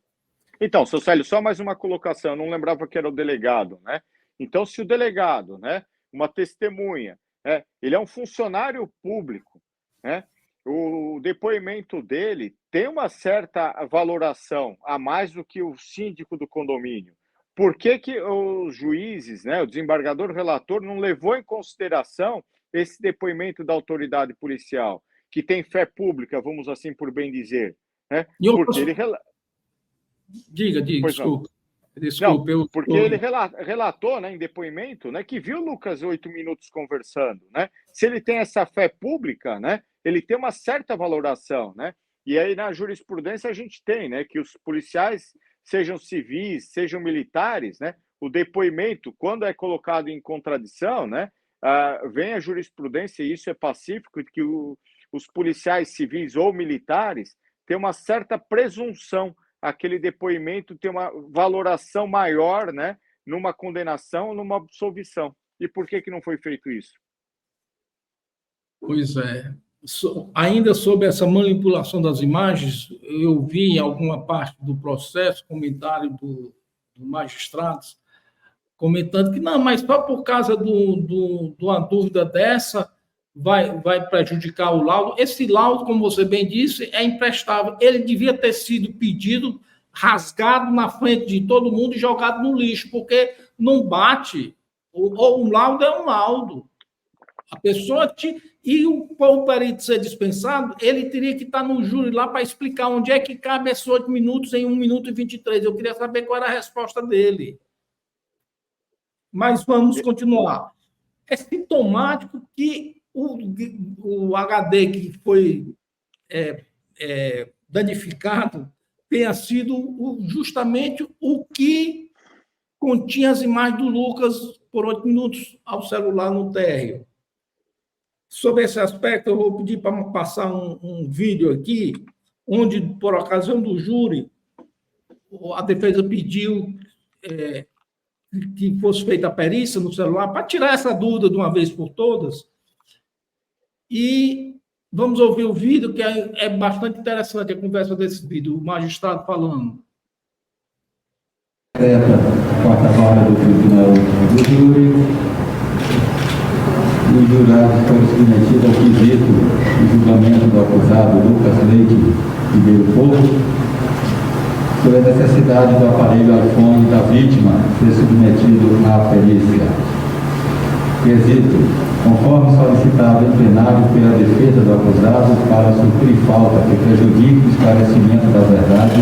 Então, seu Célio, só mais uma colocação, eu não lembrava que era o delegado, né? Então, se o delegado, né, uma testemunha, né, ele é um funcionário público, né? O depoimento dele tem uma certa valoração a mais do que o síndico do condomínio. Por que que os juízes, né, o desembargador relator, não levou em consideração esse depoimento da autoridade policial, que tem fé pública, vamos assim por bem dizer, né? Porque ele Diga, Pois não. desculpa. Não, Desculpa, eu porque ele relatou, né, em depoimento, né, que viu o Lucas 8 minutos conversando, né? Se ele tem essa fé pública, né, ele tem uma certa valoração, né? E aí na jurisprudência a gente tem, né, que os policiais, sejam civis, sejam militares, né, o depoimento, quando é colocado em contradição, né, vem a jurisprudência, e isso é pacífico, que os policiais civis ou militares têm uma certa presunção, aquele depoimento ter uma valoração maior, né, numa condenação ou numa absolvição. E por que não foi feito isso? Pois é. Ainda sobre essa manipulação das imagens, eu vi em alguma parte do processo comentário do magistrado comentando que não, mas só por causa de uma dúvida dessa vai prejudicar o laudo. Esse laudo, como você bem disse, é imprestável. Ele devia ter sido pedido, rasgado na frente de todo mundo e jogado no lixo, porque não bate. O laudo é um laudo. A pessoa e o perito ser dispensado, ele teria que estar no júri lá para explicar onde é que cabe esses 8 minutos em 1 minuto e 23. Eu queria saber qual era a resposta dele. Mas vamos continuar. É sintomático que o HD que foi danificado tenha sido justamente o que continha as imagens do Lucas por 8 minutos ao celular no térreo. Sobre esse aspecto, eu vou pedir para passar um vídeo aqui, onde, por ocasião do júri, a defesa pediu que fosse feita a perícia no celular, para tirar essa dúvida de uma vez por todas. E vamos ouvir o vídeo, que é bastante interessante a conversa desse vídeo, o magistrado falando. Quarta vara do Tribunal do Júri. Os jurados foram submetidos ao quesito do julgamento do acusado Lucas Leite Ribeiro Porto sobre a necessidade do aparelho iPhone da vítima ser submetido à perícia. Quesito: conforme solicitado em plenário pela defesa do acusado para suprir falta que prejudique o esclarecimento da verdade,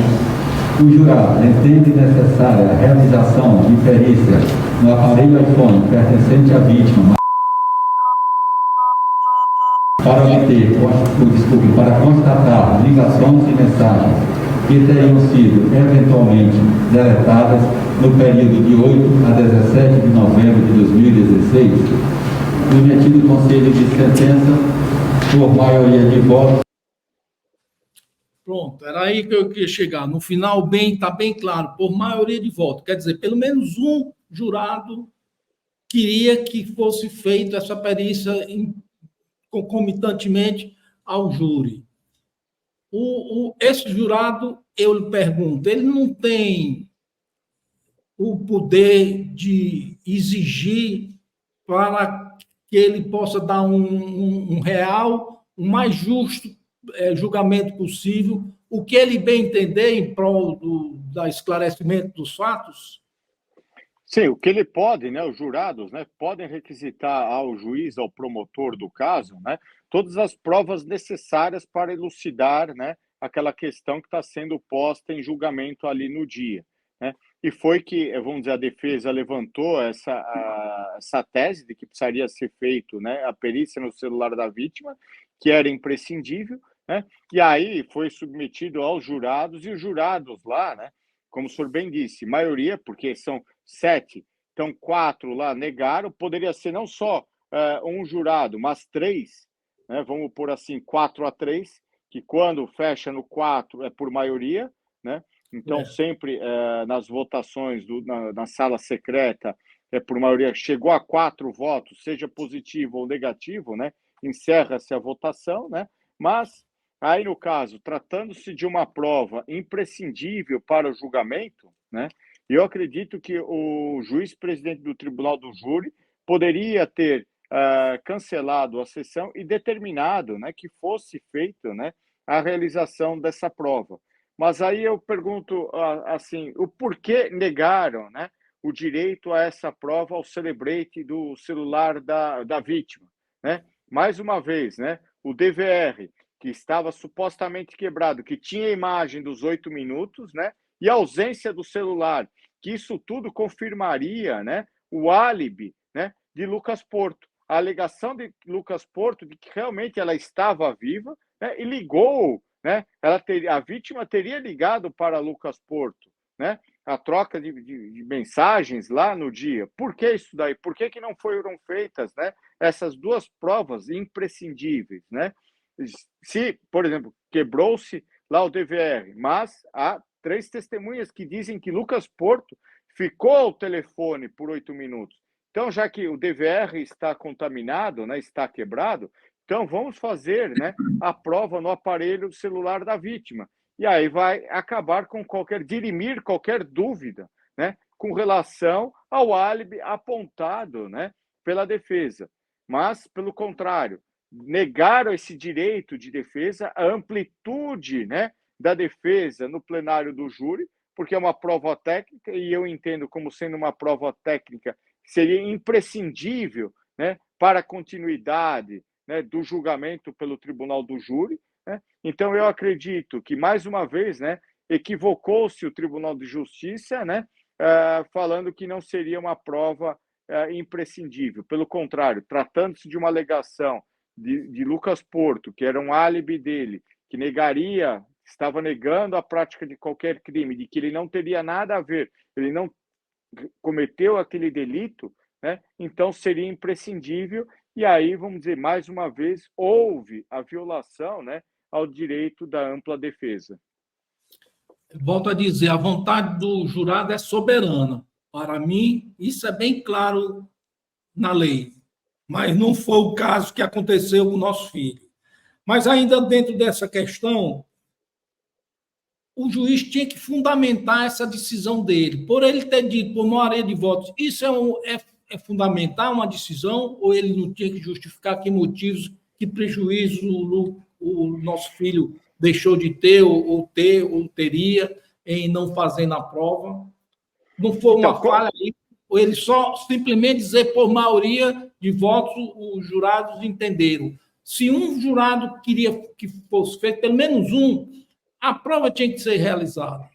o jurado entende necessária a realização de perícia no aparelho iPhone pertencente à vítima para constatar ligações e mensagens que teriam sido eventualmente deletadas no período de 8 a 17 de novembro de 2016, submetido ao conselho de sentença por maioria de votos. Pronto, era aí que eu queria chegar. No final, está bem claro, por maioria de votos. Quer dizer, pelo menos um jurado queria que fosse feita essa perícia concomitantemente ao júri. esse jurado, eu lhe pergunto, ele não tem o poder de exigir para que ele possa dar um real, o mais justo julgamento possível, o que ele bem entender em prol do esclarecimento dos fatos? Sim, o que ele pode, né, os jurados, né, podem requisitar ao juiz, ao promotor do caso, né, todas as provas necessárias para elucidar, né, aquela questão que está sendo posta em julgamento ali no dia, né? E foi que, vamos dizer, a defesa levantou essa tese de que precisaria ser feito, né, a perícia no celular da vítima, que era imprescindível, né? E aí foi submetido aos jurados, e os jurados lá, né, como o senhor bem disse, maioria, porque são 7, então 4 lá negaram, poderia ser não só um jurado, mas 3, né? Vamos pôr assim, 4-3, que quando fecha no 4 é por maioria, né? Então sempre nas votações na sala secreta é por maioria, chegou a 4 votos, seja positivo ou negativo, né? Encerra-se a votação, né? Mas aí, no caso, tratando-se de uma prova imprescindível para o julgamento, né, eu acredito que o juiz-presidente do Tribunal do Júri poderia ter cancelado a sessão e determinado, né, que fosse feita, né, a realização dessa prova. Mas aí eu pergunto assim, o porquê negaram, né, o direito a essa prova ao celebrante do celular da vítima, né? Mais uma vez, né, o DVR, que estava supostamente quebrado, que tinha a imagem dos 8 minutos, né? E a ausência do celular, que isso tudo confirmaria, né, o álibi, né, de Lucas Porto. A alegação de Lucas Porto de que realmente ela estava viva, né, e ligou, né? A vítima teria ligado para Lucas Porto, né? A troca de mensagens lá no dia. Por que isso daí? Por que não foram feitas, né, essas duas provas imprescindíveis, né? Se, por exemplo, quebrou-se lá o DVR, mas há 3 testemunhas que dizem que Lucas Porto ficou ao telefone por 8 minutos. Então, já que o DVR está contaminado, né, está quebrado, então vamos fazer, né, a prova no aparelho celular da vítima. E aí vai acabar com dirimir qualquer dúvida, né, com relação ao álibi apontado, né, pela defesa. Mas, pelo contrário, negaram esse direito de defesa, a amplitude, né, da defesa no plenário do júri, porque é uma prova técnica, e eu entendo como sendo uma prova técnica que seria imprescindível, né, para a continuidade, né, do julgamento pelo tribunal do júri, né? Então, eu acredito que, mais uma vez, né, equivocou-se o Tribunal de Justiça, né, falando que não seria uma prova imprescindível. Pelo contrário, tratando-se de uma alegação de Lucas Porto, que era um álibi dele, que estava negando a prática de qualquer crime, de que ele não teria nada a ver, ele não cometeu aquele delito, né? Então seria imprescindível, e aí, vamos dizer, mais uma vez, houve a violação, né, ao direito da ampla defesa. Volto a dizer, a vontade do jurado é soberana. Para mim, isso é bem claro na lei. Mas não foi o caso que aconteceu com o nosso filho. Mas ainda dentro dessa questão, o juiz tinha que fundamentar essa decisão dele. Por ele ter dito por maioria de votos, isso é fundamentar uma decisão, ou ele não tinha que justificar que motivos, que prejuízo o nosso filho deixou de ter, ou teria, em não fazer na prova? Não foi uma falha aí, ou ele só simplesmente dizer por maioria de votos os jurados entenderam. Se um jurado queria que fosse feito, pelo menos um, a prova tinha que ser realizada.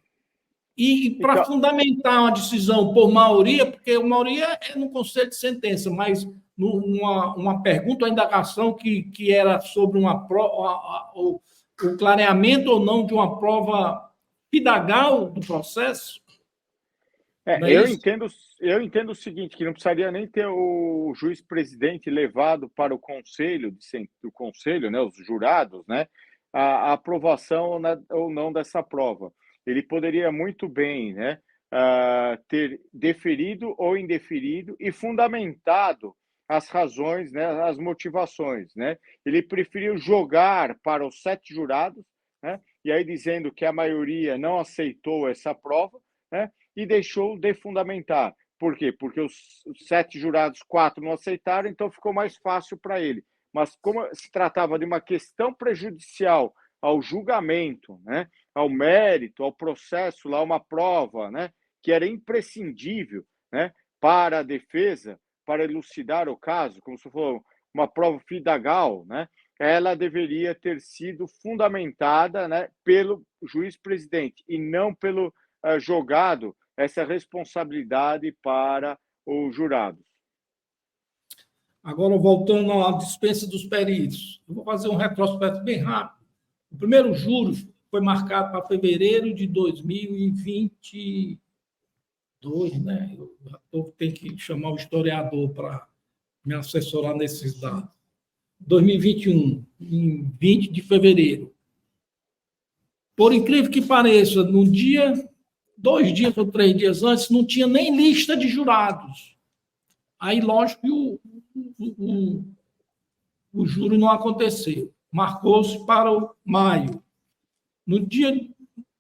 E para fundamentar uma decisão por maioria, porque a maioria é no conselho de sentença, mas uma pergunta, uma indagação que era sobre uma prova, o clareamento ou não de uma prova fidagal do processo. Eu entendo o seguinte, que não precisaria nem ter o juiz-presidente levado para o conselho, do conselho, né, os jurados, né, a aprovação ou não dessa prova. Ele poderia muito bem, né, ter deferido ou indeferido e fundamentado as razões, né, as motivações, né? Ele preferiu jogar para os 7 jurados, né, e aí dizendo que a maioria não aceitou essa prova, né, e deixou de fundamentar. Por quê? Porque os 7 jurados, 4 não aceitaram, então ficou mais fácil para ele. Mas como se tratava de uma questão prejudicial ao julgamento, né, ao mérito, ao processo, lá uma prova, né, que era imprescindível, né, para a defesa, para elucidar o caso, como se fosse uma prova fidagal, né, ela deveria ter sido fundamentada, né, pelo juiz-presidente e não pelo jogado essa responsabilidade para os jurados. Agora, voltando à dispensa dos peritos, eu vou fazer um retrospecto bem rápido. O primeiro júri foi marcado para fevereiro de 2022, né? Eu tenho que chamar o historiador para me assessorar nesses dados. 2021, em 20 de fevereiro. Por incrível que pareça, no dia, 2 dias ou 3 dias antes, não tinha nem lista de jurados. Aí, lógico que o júri não aconteceu. Marcou-se para o maio. No dia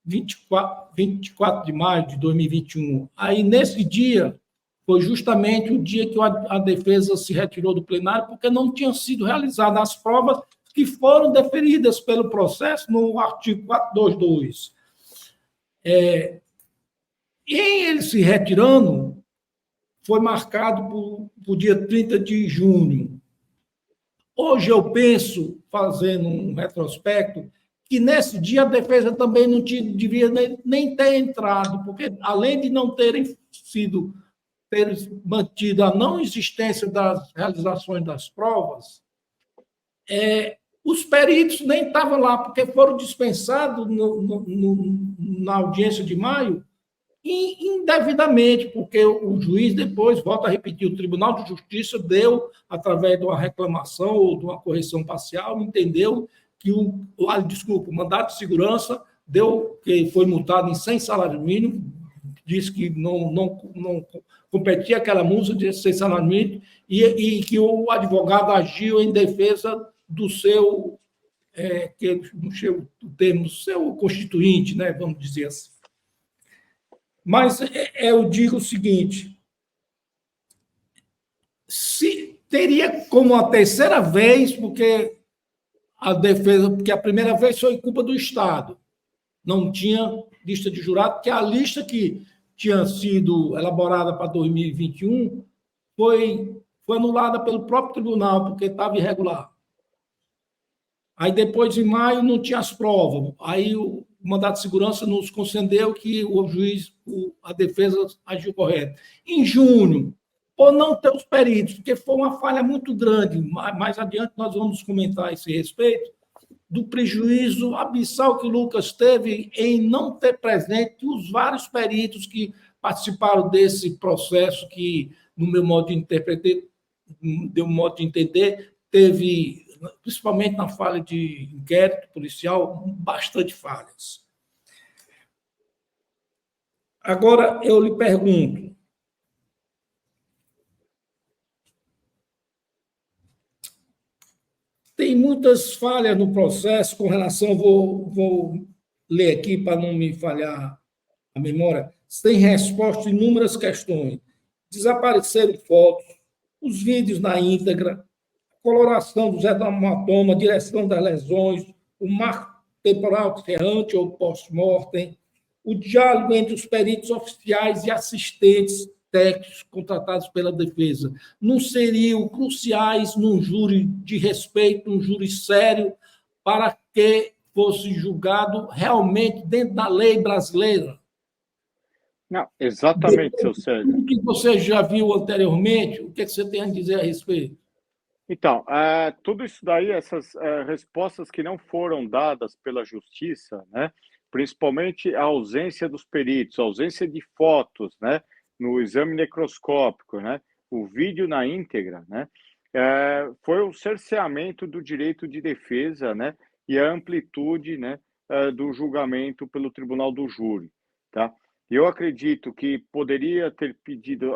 24 de maio de 2021, aí, nesse dia, foi justamente o dia que a defesa se retirou do plenário, porque não tinham sido realizadas as provas que foram deferidas pelo processo no artigo 422. E ele se retirando, foi marcado para o dia 30 de junho. Hoje eu penso, fazendo um retrospecto, que nesse dia a defesa também não devia nem ter entrado, porque além de não ter mantido a não existência das realizações das provas, os peritos nem estavam lá, porque foram dispensados na audiência de maio indevidamente, porque o juiz depois, volta a repetir, o Tribunal de Justiça deu, através de uma reclamação ou de uma correção parcial, entendeu que o mandato de segurança deu, que foi multado em 100 salários mínimos, disse que não competia aquela multa de 100 salários mínimos e que o advogado agiu em defesa do seu, o termo, seu constituinte, né, vamos dizer assim. Mas eu digo o seguinte, se teria como a terceira vez, porque a primeira vez foi culpa do Estado, não tinha lista de jurado, porque a lista que tinha sido elaborada para 2021 foi anulada pelo próprio tribunal, porque estava irregular. Aí depois, em maio, não tinha as provas. Aí o mandato de segurança nos concedeu que o juiz, a defesa agiu correto. Em junho, por não ter os peritos, porque foi uma falha muito grande, mais adiante nós vamos comentar a esse respeito, do prejuízo abissal que o Lucas teve em não ter presente os vários peritos que participaram desse processo que, no meu modo de interpretar, deu um modo de entender, teve, principalmente na falha de inquérito policial, bastante falhas. Agora, eu lhe pergunto, tem muitas falhas no processo com relação, vou ler aqui para não me falhar a memória, tem resposta a inúmeras questões. Desapareceram fotos, os vídeos na íntegra, coloração dos hematomas, direção das lesões, o marco temporal errante ou post-mortem, o diálogo entre os peritos oficiais e assistentes técnicos contratados pela defesa. Não seriam cruciais num júri de respeito, um júri sério, para que fosse julgado realmente dentro da lei brasileira? Não, exatamente, seu Sérgio. O que você já viu anteriormente, o que você tem a dizer a respeito? Então, tudo isso daí, essas respostas que não foram dadas pela justiça, né, principalmente a ausência dos peritos, a ausência de fotos, né, no exame necroscópico, né, o vídeo na íntegra, né, foi o cerceamento do direito de defesa, né, e a amplitude, né, do julgamento pelo tribunal do júri, tá? Eu acredito que poderia ter pedido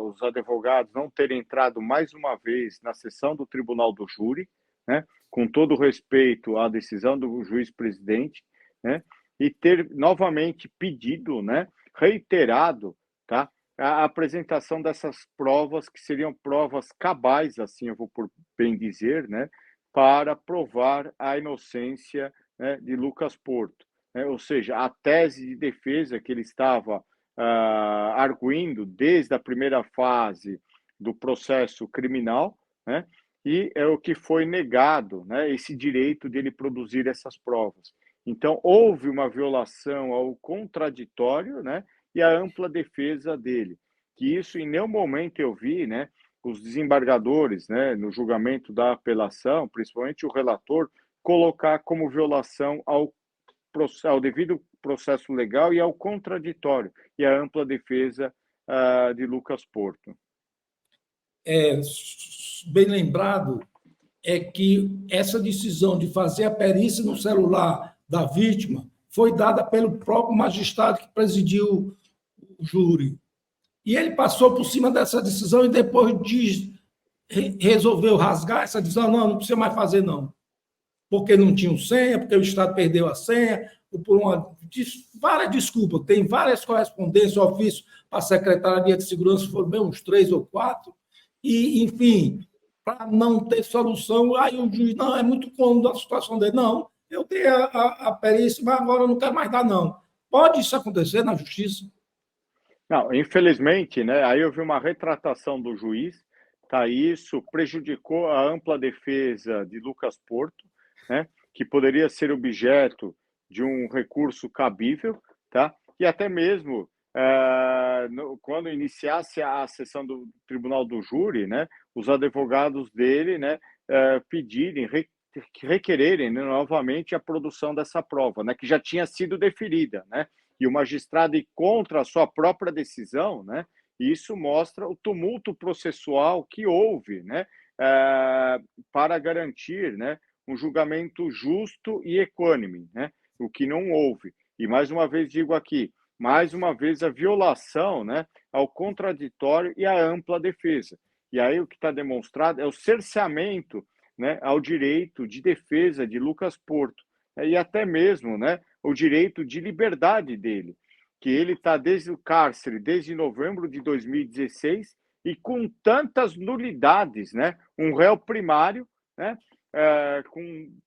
os advogados não terem entrado mais uma vez na sessão do tribunal do júri, né, com todo respeito à decisão do juiz-presidente, né, e ter novamente pedido, né, reiterado, tá, a apresentação dessas provas, que seriam provas cabais, assim eu vou por bem dizer, né, para provar a inocência, né, de Lucas Porto, né, ou seja, a tese de defesa que ele estava arguindo desde a primeira fase do processo criminal, né, e é o que foi negado, né, esse direito de ele produzir essas provas. Então, houve uma violação ao contraditório, né, e à ampla defesa dele. Que isso, em nenhum momento eu vi, né, os desembargadores, né, no julgamento da apelação, principalmente o relator, colocar como violação ao devido processo legal e ao contraditório, e à ampla defesa de Lucas Porto. Bem lembrado, é que essa decisão de fazer a perícia no celular da vítima foi dada pelo próprio magistrado que presidiu o júri. E ele passou por cima dessa decisão e depois resolveu rasgar essa decisão. Não precisa mais fazer, não. Porque não tinha senha, porque o Estado perdeu a senha, por várias desculpas. Tem várias correspondências, ofício para a Secretaria de Segurança, foram bem uns 3 ou 4, e, enfim, para não ter solução, aí o juiz, não, é muito cômodo a situação dele. Não, eu dei a perícia, mas agora eu não quero mais dar, não. Pode isso acontecer na justiça? Não, infelizmente, né, aí houve uma retratação do juiz, tá, isso prejudicou a ampla defesa de Lucas Porto, né, que poderia ser objeto de um recurso cabível, tá, e até mesmo quando iniciasse a sessão do Tribunal do Júri, né, os advogados dele, né, requererem, né, novamente a produção dessa prova, né, que já tinha sido deferida, né, e o magistrado ir contra a sua própria decisão, né, isso mostra o tumulto processual que houve, né, para garantir, né, um julgamento justo e equânime, né, o que não houve. E mais uma vez digo aqui, mais uma vez a violação, né, ao contraditório e à ampla defesa. E aí o que está demonstrado é o cerceamento, né, ao direito de defesa de Lucas Porto, e até mesmo, né, o direito de liberdade dele, que ele está desde o cárcere, desde novembro de 2016, e com tantas nulidades, né, um réu primário, né,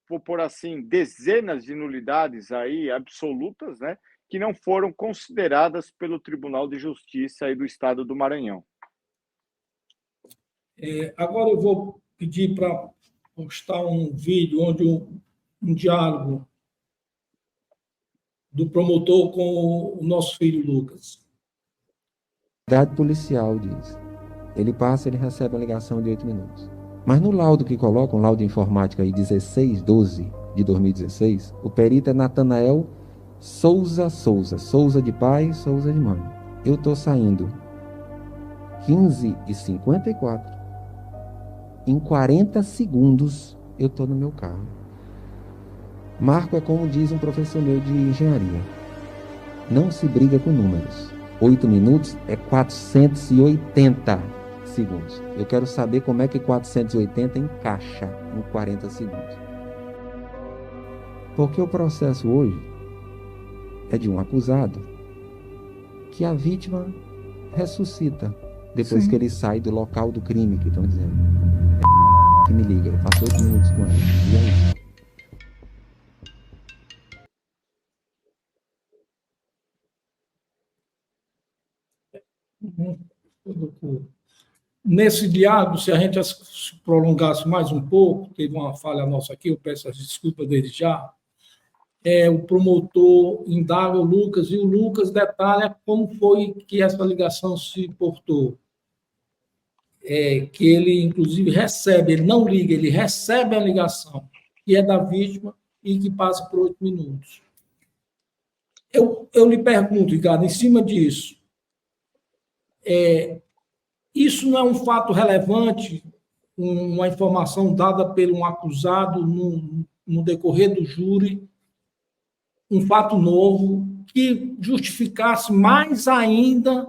vou pôr assim, dezenas de nulidades aí absolutas, né, que não foram consideradas pelo Tribunal de Justiça aí do Estado do Maranhão. Agora eu vou pedir para postar um vídeo onde um diálogo do promotor com o nosso filho Lucas. A atividade policial diz. Ele passa, ele recebe uma ligação de 8 minutos. Mas no laudo que colocam, laudo de informática aí 1612 de 2016, o perito é Natanael Souza de pai, Souza de mãe. Eu estou saindo 15h54, em 40 segundos eu estou no meu carro. Marco é como diz um professor meu de engenharia. Não se briga com números. 8 minutos é 480 segundos. Eu quero saber como é que 480 encaixa em 40 segundos. Porque o processo hoje é de um acusado que a vítima ressuscita depois que ele sai do local do crime, que estão dizendo. Que me liga, ele passou 8 minutos com ele. E aí? Nesse diálogo, se a gente se prolongasse mais um pouco, teve uma falha nossa aqui, eu peço as desculpas desde já, o promotor indaga o Lucas, e o Lucas detalha como foi que essa ligação se portou. Que ele, inclusive, recebe, ele não liga, ele recebe a ligação, que é da vítima e que passa por 8 minutos. Eu lhe pergunto, Ricardo, em cima disso, isso não é um fato relevante, uma informação dada por um acusado no decorrer do júri, um fato novo que justificasse mais ainda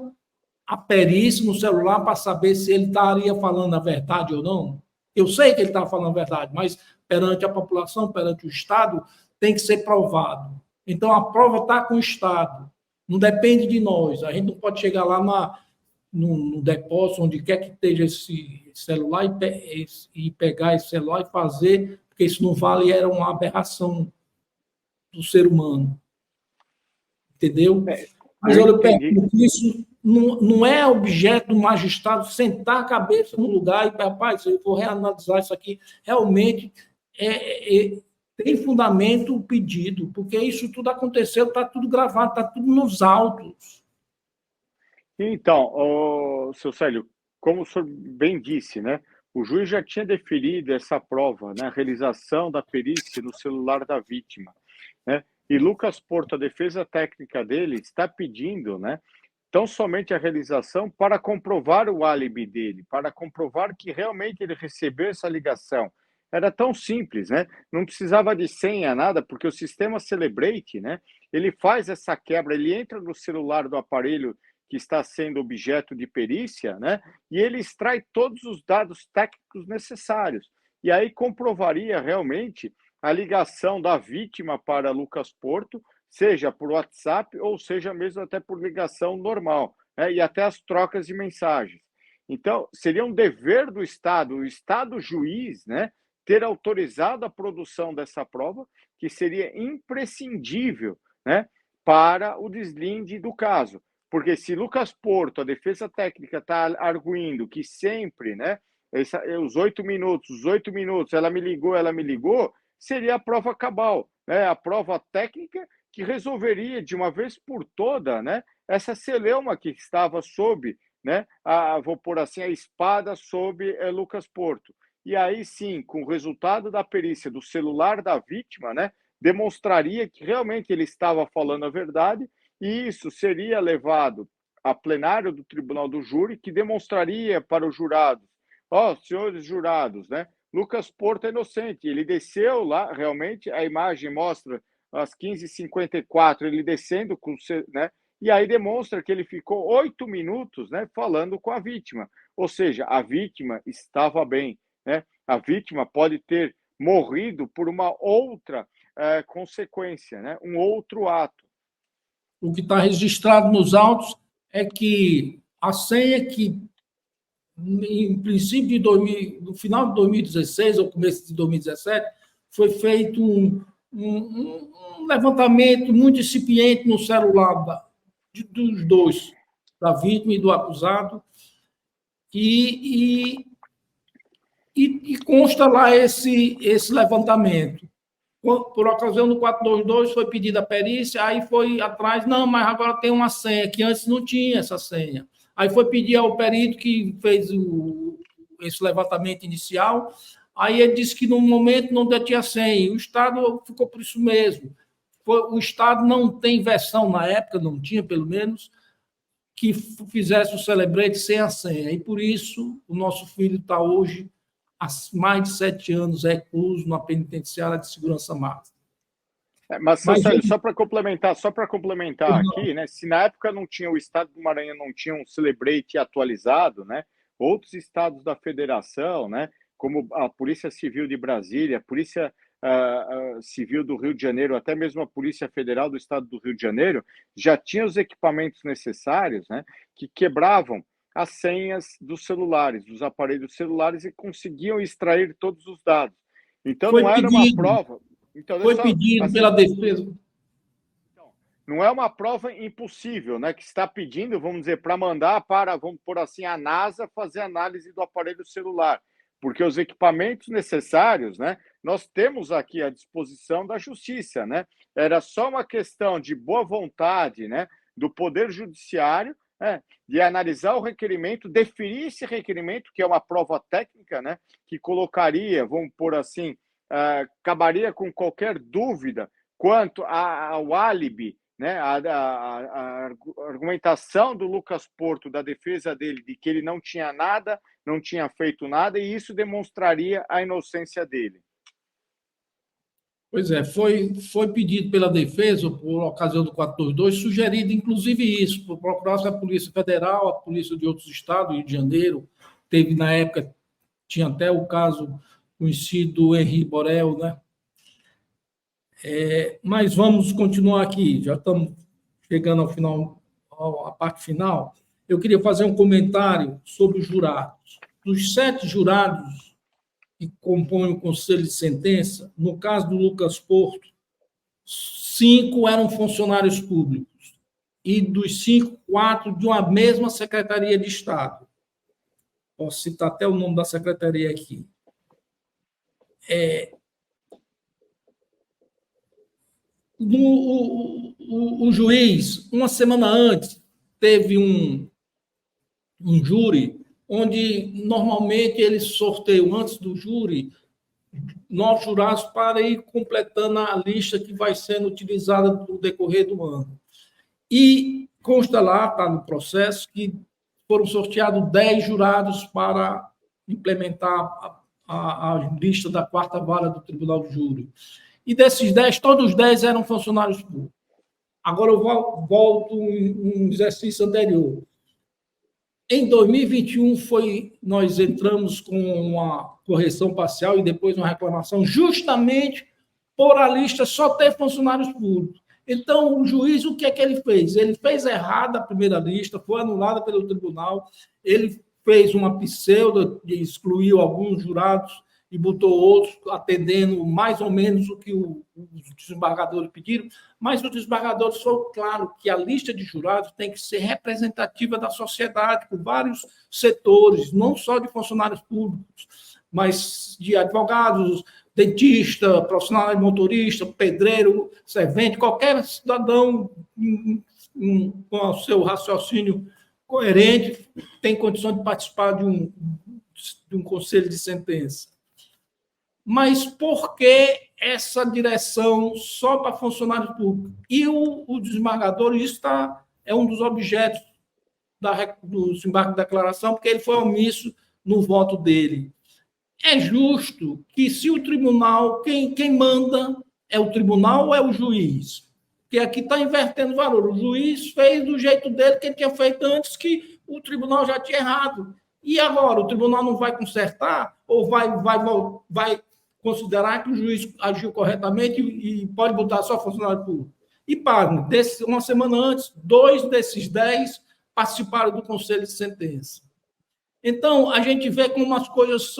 a perícia no celular para saber se ele estaria falando a verdade ou não? Eu sei que ele está falando a verdade, mas perante a população, perante o Estado, tem que ser provado. Então, a prova está com o Estado. Não depende de nós. A gente não pode chegar lá no depósito, onde quer que esteja esse celular, e pegar esse celular e fazer, porque isso não vale, era uma aberração do ser humano. Entendeu? Mas eu pergunto, isso não é objeto do magistrado sentar a cabeça no lugar e, rapaz, eu vou reanalisar isso aqui. Realmente tem fundamento o pedido, porque isso tudo aconteceu, está tudo gravado, está tudo nos autos. Então, seu Célio, como o senhor bem disse, né? O juiz já tinha deferido essa prova, né? A realização da perícia no celular da vítima, né? E Lucas Porto, a defesa técnica dele, está pedindo, né? Tão somente a realização para comprovar o álibi dele, para comprovar que realmente ele recebeu essa ligação. Era tão simples, né? Não precisava de senha, nada, porque o sistema Celebrate, né? Ele faz essa quebra, ele entra no celular do aparelho que está sendo objeto de perícia, né? E ele extrai todos os dados técnicos necessários. E aí comprovaria realmente a ligação da vítima para Lucas Porto, seja por WhatsApp ou seja mesmo até por ligação normal, né? E até as trocas de mensagens. Então, seria um dever do Estado, o Estado juiz, né, ter autorizado a produção dessa prova, que seria imprescindível, né, para o deslinde do caso. Porque se Lucas Porto, a defesa técnica, está arguindo que sempre, né, os 8 minutos, ela me ligou, seria a prova cabal, né, a prova técnica que resolveria de uma vez por toda, né, essa celeuma que estava sob, né, vou pôr assim, a espada sob Lucas Porto. E aí sim, com o resultado da perícia do celular da vítima, né, demonstraria que realmente ele estava falando a verdade, e isso seria levado a plenário do Tribunal do Júri, que demonstraria para os jurados, senhores jurados, né, Lucas Porto é inocente, ele desceu lá, realmente, a imagem mostra às 15h54, ele descendo, né, e aí demonstra que ele ficou 8 minutos, né, falando com a vítima, ou seja, a vítima estava bem, né, a vítima pode ter morrido por uma outra consequência, né, um outro ato. O que está registrado nos autos é que a senha que, em princípio, no final de 2016 ou começo de 2017, foi feito um levantamento muito incipiente no celular dos dois, da vítima e do acusado, e consta lá esse levantamento. Por ocasião do 422, foi pedida a perícia, aí foi atrás, não, mas agora tem uma senha, que antes não tinha essa senha. Aí foi pedir ao perito que fez esse levantamento inicial, aí ele disse que no momento não tinha senha, o Estado ficou por isso mesmo. O Estado não tem versão, na época, não tinha pelo menos, que fizesse o Celebrate sem a senha, e por isso o nosso filho está hoje há mais de 7 anos recluso na penitenciária de segurança máxima. Mas Célio, só para complementar aqui, né? Se na época não tinha o Estado do Maranhão, não tinha um Celebrate atualizado, né? Outros estados da federação, né? Como a Polícia Civil de Brasília, a Polícia Civil do Rio de Janeiro, até mesmo a Polícia Federal do Estado do Rio de Janeiro, já tinha os equipamentos necessários, né? Que quebravam as senhas dos celulares, dos aparelhos celulares, e conseguiam extrair todos os dados. Então, não era uma prova... Então, foi pedido pela defesa. Então, não é uma prova impossível, né? Que está pedindo, vamos dizer, para mandar para, vamos pôr assim, a NASA fazer análise do aparelho celular. Porque os equipamentos necessários, né? Nós temos aqui à disposição da Justiça, né? Era só uma questão de boa vontade, né? Do Poder Judiciário, de analisar o requerimento, deferir esse requerimento, que é uma prova técnica, né, que colocaria, vamos pôr assim, acabaria com qualquer dúvida quanto ao álibi, né, a argumentação do Lucas Porto, da defesa dele, de que ele não tinha nada, não tinha feito nada, e isso demonstraria a inocência dele. Pois é, foi pedido pela defesa, por ocasião do 422, sugerido inclusive isso, por procurar a Polícia Federal, a polícia de outros estados, Rio de Janeiro, teve na época, tinha até o caso conhecido do Henri Borel, né? Mas vamos continuar aqui, já estamos chegando ao final, à parte final. Eu queria fazer um comentário sobre os jurados. Dos 7 jurados que compõem o conselho de sentença, no caso do Lucas Porto, 5 eram funcionários públicos, e dos 5, 4 de uma mesma Secretaria de Estado. Posso citar até o nome da secretaria aqui. O juiz, uma semana antes, teve um júri, onde normalmente eles sorteiam, antes do júri, 9 jurados para ir completando a lista que vai sendo utilizada no decorrer do ano. E consta lá, está no processo, que foram sorteados 10 jurados para implementar a lista da 4ª Vara do Tribunal do Júri. E desses 10, todos os 10 eram funcionários públicos. Agora eu volto um exercício anterior. Em 2021, nós entramos com uma correção parcial e depois uma reclamação, justamente por a lista só ter funcionários públicos. Então, o juiz, o que é que ele fez? Ele fez errada a primeira lista, foi anulada pelo tribunal, ele fez uma pseudo, excluiu alguns jurados e botou outros, atendendo mais ou menos o que os desembargadores pediram, mas os desembargadores foram claros que a lista de jurados tem que ser representativa da sociedade, com vários setores, não só de funcionários públicos, mas de advogados, dentista, profissional de motorista, pedreiro, servente, qualquer cidadão com o seu raciocínio coerente tem condição de participar de um conselho de sentença. Mas por que essa direção só para funcionários públicos? E o desembargador, isso é um dos objetos do desembarque de declaração, porque ele foi omisso no voto dele. É justo que, se o tribunal, quem manda é o tribunal ou é o juiz? Porque aqui está invertendo o valor. O juiz fez do jeito dele que ele tinha feito antes, que o tribunal já tinha errado. E agora, o tribunal não vai consertar ou vai considerar que o juiz agiu corretamente e pode botar só funcionário público? E, pasme, uma semana antes, 2 desses 10 participaram do conselho de sentença. Então, a gente vê como as coisas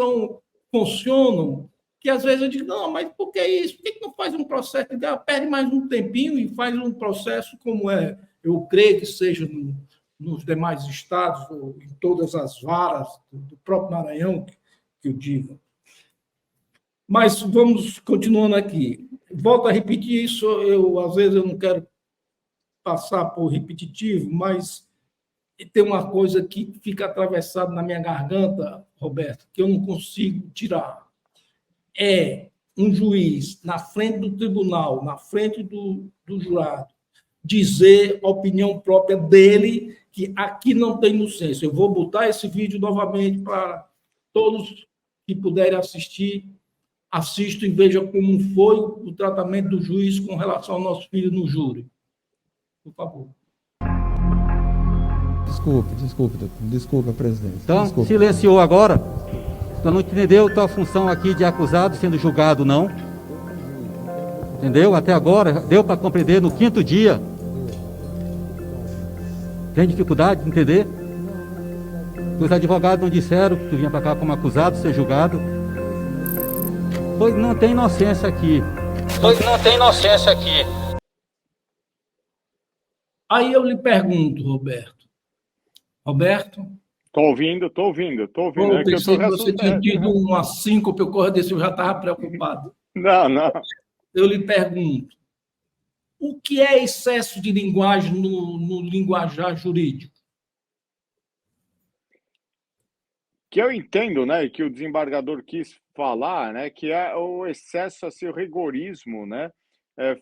funcionam, que às vezes eu digo, não, mas por que isso? Por que não faz um processo? Perde mais um tempinho e faz um processo como é. Eu creio que seja nos demais estados, ou em todas as varas do próprio Maranhão, que eu digo. Mas vamos continuando aqui. Volto a repetir isso, às vezes eu não quero passar por repetitivo, mas tem uma coisa que fica atravessada na minha garganta, Roberto, que eu não consigo tirar. É um juiz, na frente do tribunal, na frente do jurado, dizer a opinião própria dele, que aqui não tem inocência. Eu vou botar esse vídeo novamente para todos que puderem assistir, assistam e vejam como foi o tratamento do juiz com relação ao nosso filho no júri. Por favor. Desculpa, presidente. Então, silenciou agora. Então não entendeu tua função aqui de acusado sendo julgado, não. Entendeu? Até agora, deu para compreender no 5º dia. Tem dificuldade de entender? Os advogados não disseram que tu vinha para cá como acusado, ser julgado. Pois não tem inocência aqui. Aí eu lhe pergunto, Roberto? Estou ouvindo. Eu pensei que você tinha tido uma síncope, eu já estava preocupado. Não. Eu lhe pergunto, o que é excesso de linguagem no linguajar jurídico? Que eu entendo, né, que o desembargador quis falar, né, que é o excesso, assim, o rigorismo, né,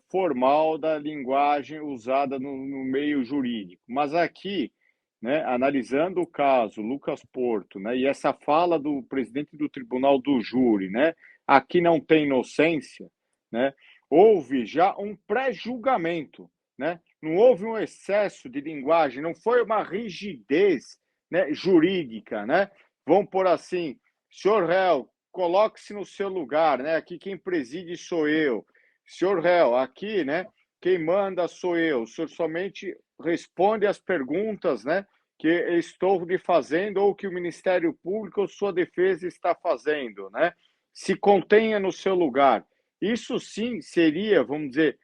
formal da linguagem usada no meio jurídico. Mas aqui, né, analisando o caso Lucas Porto, né, e essa fala do presidente do Tribunal do Júri, né, aqui não tem inocência, né, houve já um pré-julgamento, né, não houve um excesso de linguagem, não foi uma rigidez, né, jurídica, né. Vamos pôr assim, senhor réu, coloque-se no seu lugar, né? Aqui quem preside sou eu. senhor réu, aqui, né, quem manda sou eu, o senhor somente responde às perguntas, né, que eu estou lhe fazendo ou que o Ministério Público ou sua defesa está fazendo, né? Se contenha no seu lugar. Isso sim seria, vamos dizer,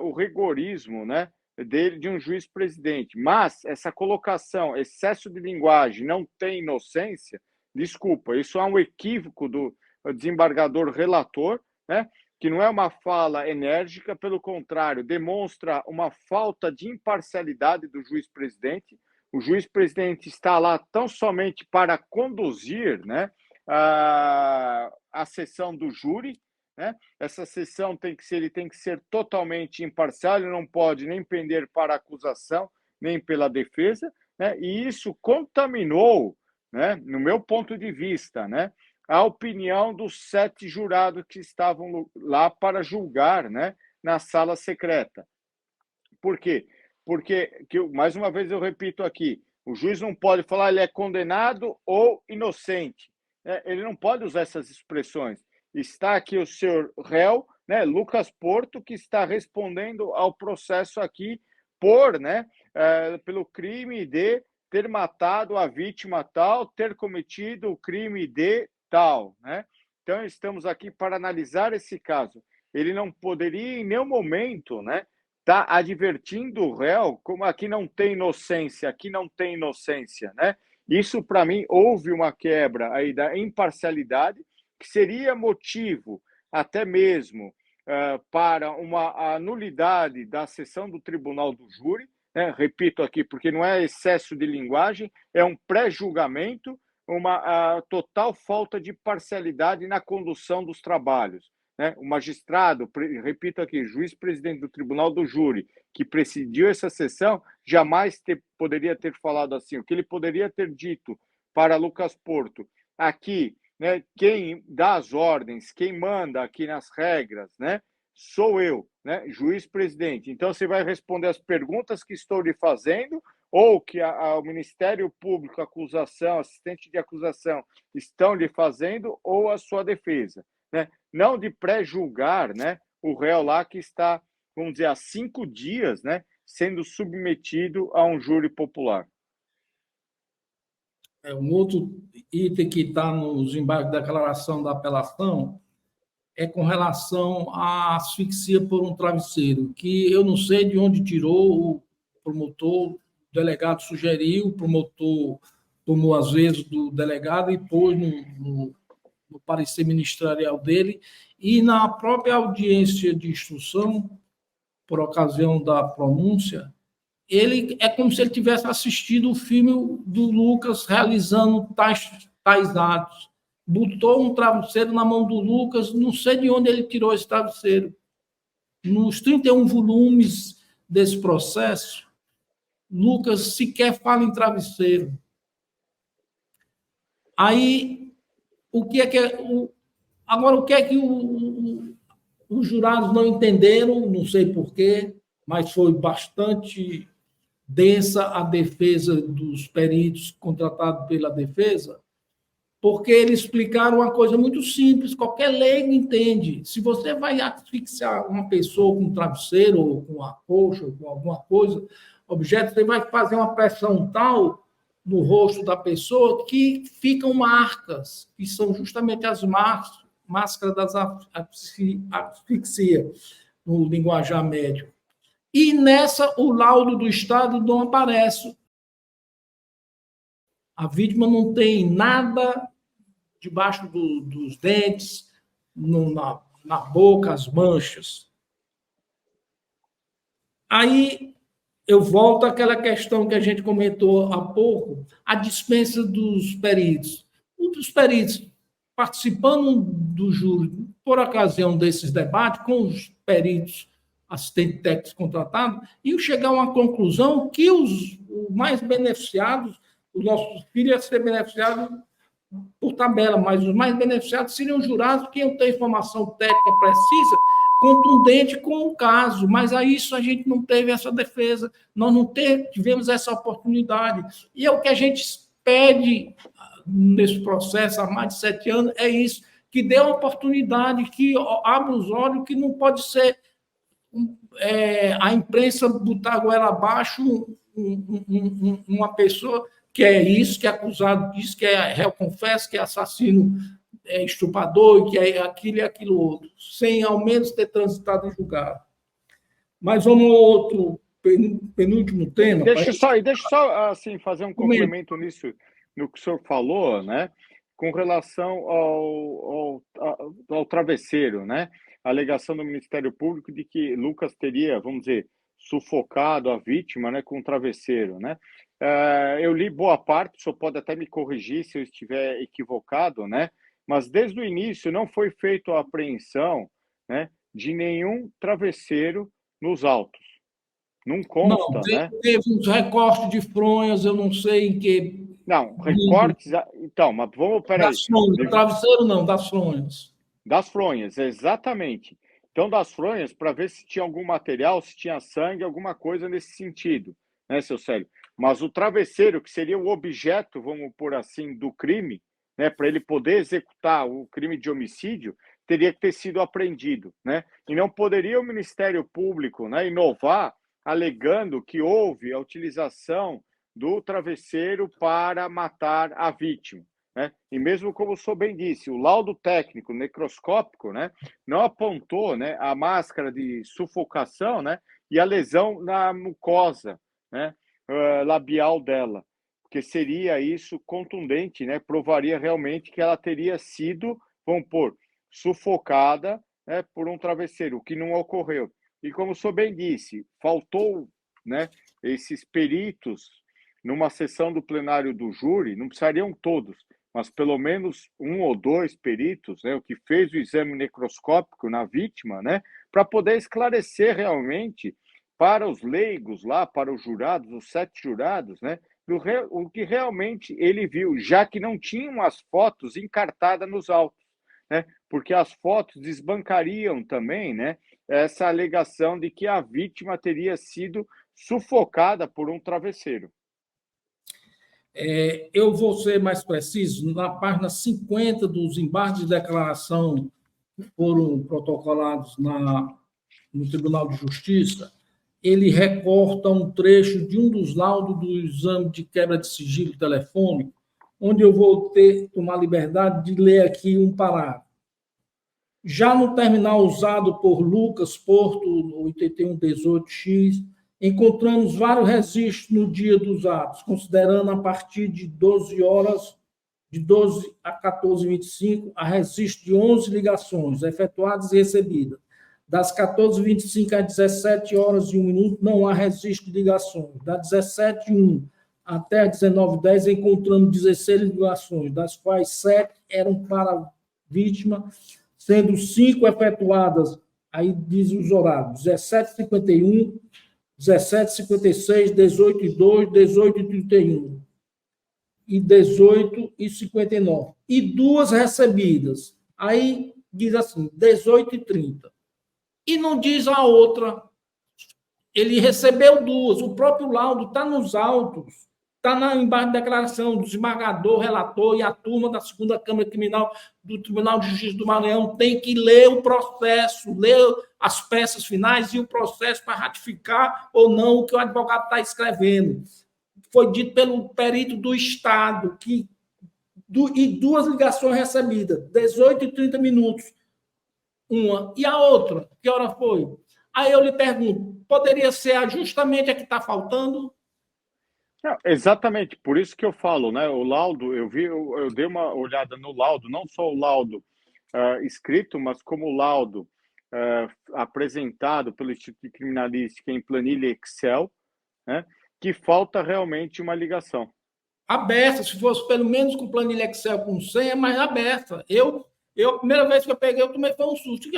o rigorismo, né, de um juiz-presidente. Mas essa colocação, excesso de linguagem, não tem inocência, desculpa, isso é um equívoco do desembargador relator, né, que não é uma fala enérgica, pelo contrário, demonstra uma falta de imparcialidade do juiz-presidente. O juiz-presidente está lá tão somente para conduzir, né, a sessão do júri, né? Essa sessão ele tem que ser totalmente imparcial, ele não pode nem pender para a acusação, nem pela defesa, né? E isso contaminou, né, no meu ponto de vista, né, a opinião dos 7 jurados que estavam lá para julgar, né, na sala secreta. Por quê? Porque, mais uma vez eu repito aqui, o juiz não pode falar ele é condenado ou inocente. Ele não pode usar essas expressões. Está aqui o senhor réu, né, Lucas Porto, que está respondendo ao processo aqui pelo crime de ter matado a vítima tal, ter cometido o crime de tal, né? Então, estamos aqui para analisar esse caso. Ele não poderia, em nenhum momento, né, tá advertindo o réu como aqui não tem inocência, né? Isso, para mim, houve uma quebra aí da imparcialidade, que seria motivo até mesmo para uma nulidade da sessão do tribunal do júri, né? Repito aqui, porque não é excesso de linguagem, é um pré-julgamento, uma total falta de parcialidade na condução dos trabalhos. Né? O magistrado, repito aqui, juiz-presidente do Tribunal do Júri, que presidiu essa sessão, jamais poderia ter falado assim. O que ele poderia ter dito para Lucas Porto, aqui, né, quem dá as ordens, quem manda aqui nas regras, né, sou eu, né, juiz-presidente. Então, você vai responder as perguntas que estou lhe fazendo ou que o Ministério Público, acusação, assistente de acusação, estão lhe fazendo, ou a sua defesa. Né? Não de pré-julgar, né, o réu lá que está, vamos dizer, há 5 dias, né, sendo submetido a um júri popular. Um outro item que está nos embargos da declaração da apelação é com relação à asfixia por um travesseiro, que eu não sei de onde tirou, o promotor, o delegado sugeriu, o promotor tomou às vezes do delegado e pôs no parecer ministerial dele, e na própria audiência de instrução, por ocasião da pronúncia, ele é como se ele tivesse assistido o filme do Lucas realizando tais atos. Botou um travesseiro na mão do Lucas, não sei de onde ele tirou esse travesseiro. Nos 31 volumes desse processo, Lucas sequer fala em travesseiro. Aí, agora, o que é que os jurados não entenderam, não sei porquê, mas foi bastante densa a defesa dos peritos contratados pela defesa, porque eles explicaram uma coisa muito simples, qualquer leigo entende. Se você vai asfixiar uma pessoa com um travesseiro, ou com uma coxa, ou com alguma coisa, objeto, você vai fazer uma pressão tal no rosto da pessoa que ficam marcas, que são justamente as máscaras das asfixia, no linguajar médico. E nessa, o laudo do Estado não aparece. A vítima não tem nada debaixo dos dentes, na boca, as manchas. Aí eu volto àquela questão que a gente comentou há pouco, a dispensa dos peritos. Os peritos participando do júri, por ocasião desses debates, com os peritos assistentes técnicos contratados, iam chegar a uma conclusão que os mais beneficiados, o nosso filho ia ser beneficiado por tabela, mas os mais beneficiados seriam jurados que iam ter informação técnica precisa, contundente com o caso, mas a isso a gente não teve essa defesa, nós não tivemos essa oportunidade. E é o que a gente pede nesse processo há mais de 7 anos, é isso, que dê uma oportunidade, que abra os olhos, que não pode ser a imprensa botar a goela abaixo uma pessoa que é isso, que é acusado disso, que é réu confesso, que é assassino, estuprador, que é aquilo e aquilo outro, sem ao menos ter transitado em julgado. Mas vamos ao outro, penúltimo tema. Deixa só assim, fazer um complemento nisso, no que o senhor falou, né? Com relação ao travesseiro, né? A alegação do Ministério Público de que Lucas teria, vamos dizer, sufocado a vítima, né, com um travesseiro, né? Eu li boa parte, o senhor pode até me corrigir se eu estiver equivocado, né? Mas desde o início não foi feita a apreensão, né, de nenhum travesseiro nos autos. Não consta, né? Teve uns recortes de fronhas, eu não sei em que... Não, recortes... Então, mas vamos... Peraí. Das fronhas, travesseiro não, das fronhas. Das fronhas, exatamente. Então, das fronhas, para ver se tinha algum material, se tinha sangue, alguma coisa nesse sentido, né, seu Célio? Mas o travesseiro, que seria o objeto, vamos pôr assim, do crime, né, para ele poder executar o crime de homicídio, teria que ter sido apreendido, né? E não poderia o Ministério Público, né, inovar alegando que houve a utilização do travesseiro para matar a vítima, né? E mesmo como o senhor bem disse, o laudo técnico necroscópico, né, não apontou, né, a máscara de sufocação, né, e a lesão na mucosa, né, labial dela, porque seria isso contundente, né, provaria realmente que ela teria sido, vamos pôr, sufocada, né, por um travesseiro, o que não ocorreu. E como o senhor bem disse, faltou, né, esses peritos numa sessão do plenário do júri, não precisariam todos, mas pelo menos um ou dois peritos, né, o que fez o exame necroscópico na vítima, né, para poder esclarecer realmente para os leigos lá, para os jurados, os 7 jurados, né, o que realmente ele viu, já que não tinham as fotos encartadas nos autos, né, porque as fotos desbancariam também, né, essa alegação de que a vítima teria sido sufocada por um travesseiro. Eu vou ser mais preciso, na página 50 dos embargos de declaração que foram protocolados no Tribunal de Justiça, ele recorta um trecho de um dos laudos do exame de quebra de sigilo telefônico, onde eu vou tomar liberdade de ler aqui um parágrafo. Já no terminal usado por Lucas Porto, 8118X, encontramos vários registros no dia dos atos, considerando a partir de 12 horas, de 12 a 14h25, a registro de 11 ligações efetuadas e recebidas. Das 14h25 às 17h01, não há registro de ligações. Das 17h01 até as 19h10, encontramos 16 ligações, das quais 7 eram para a vítima, sendo 5 efetuadas, aí diz os horários, 17h51, 17h56, 18h02, 18h31 e 18h59. E 2 recebidas. Aí diz assim, 18h30. E não diz a outra. Ele recebeu 2. O próprio laudo está nos autos, está na embaixo de declaração do desembargador, relator e a turma da 2ª Câmara Criminal do Tribunal de Justiça do Maranhão tem que ler o processo, ler as peças finais e o processo para ratificar ou não o que o advogado está escrevendo. Foi dito pelo perito do Estado e 2 ligações recebidas, 18h30, uma. E a outra, que hora foi? Aí eu lhe pergunto, poderia ser justamente a que está faltando? Não, exatamente, por isso que eu falo, né? O laudo, eu dei uma olhada no laudo, não só o laudo escrito, mas como o laudo apresentado pelo Instituto de Criminalística em planilha Excel, né? Que falta realmente uma ligação. Aberta, se fosse pelo menos com planilha Excel com senha, mas aberta. A primeira vez que eu peguei, eu tomei um susto.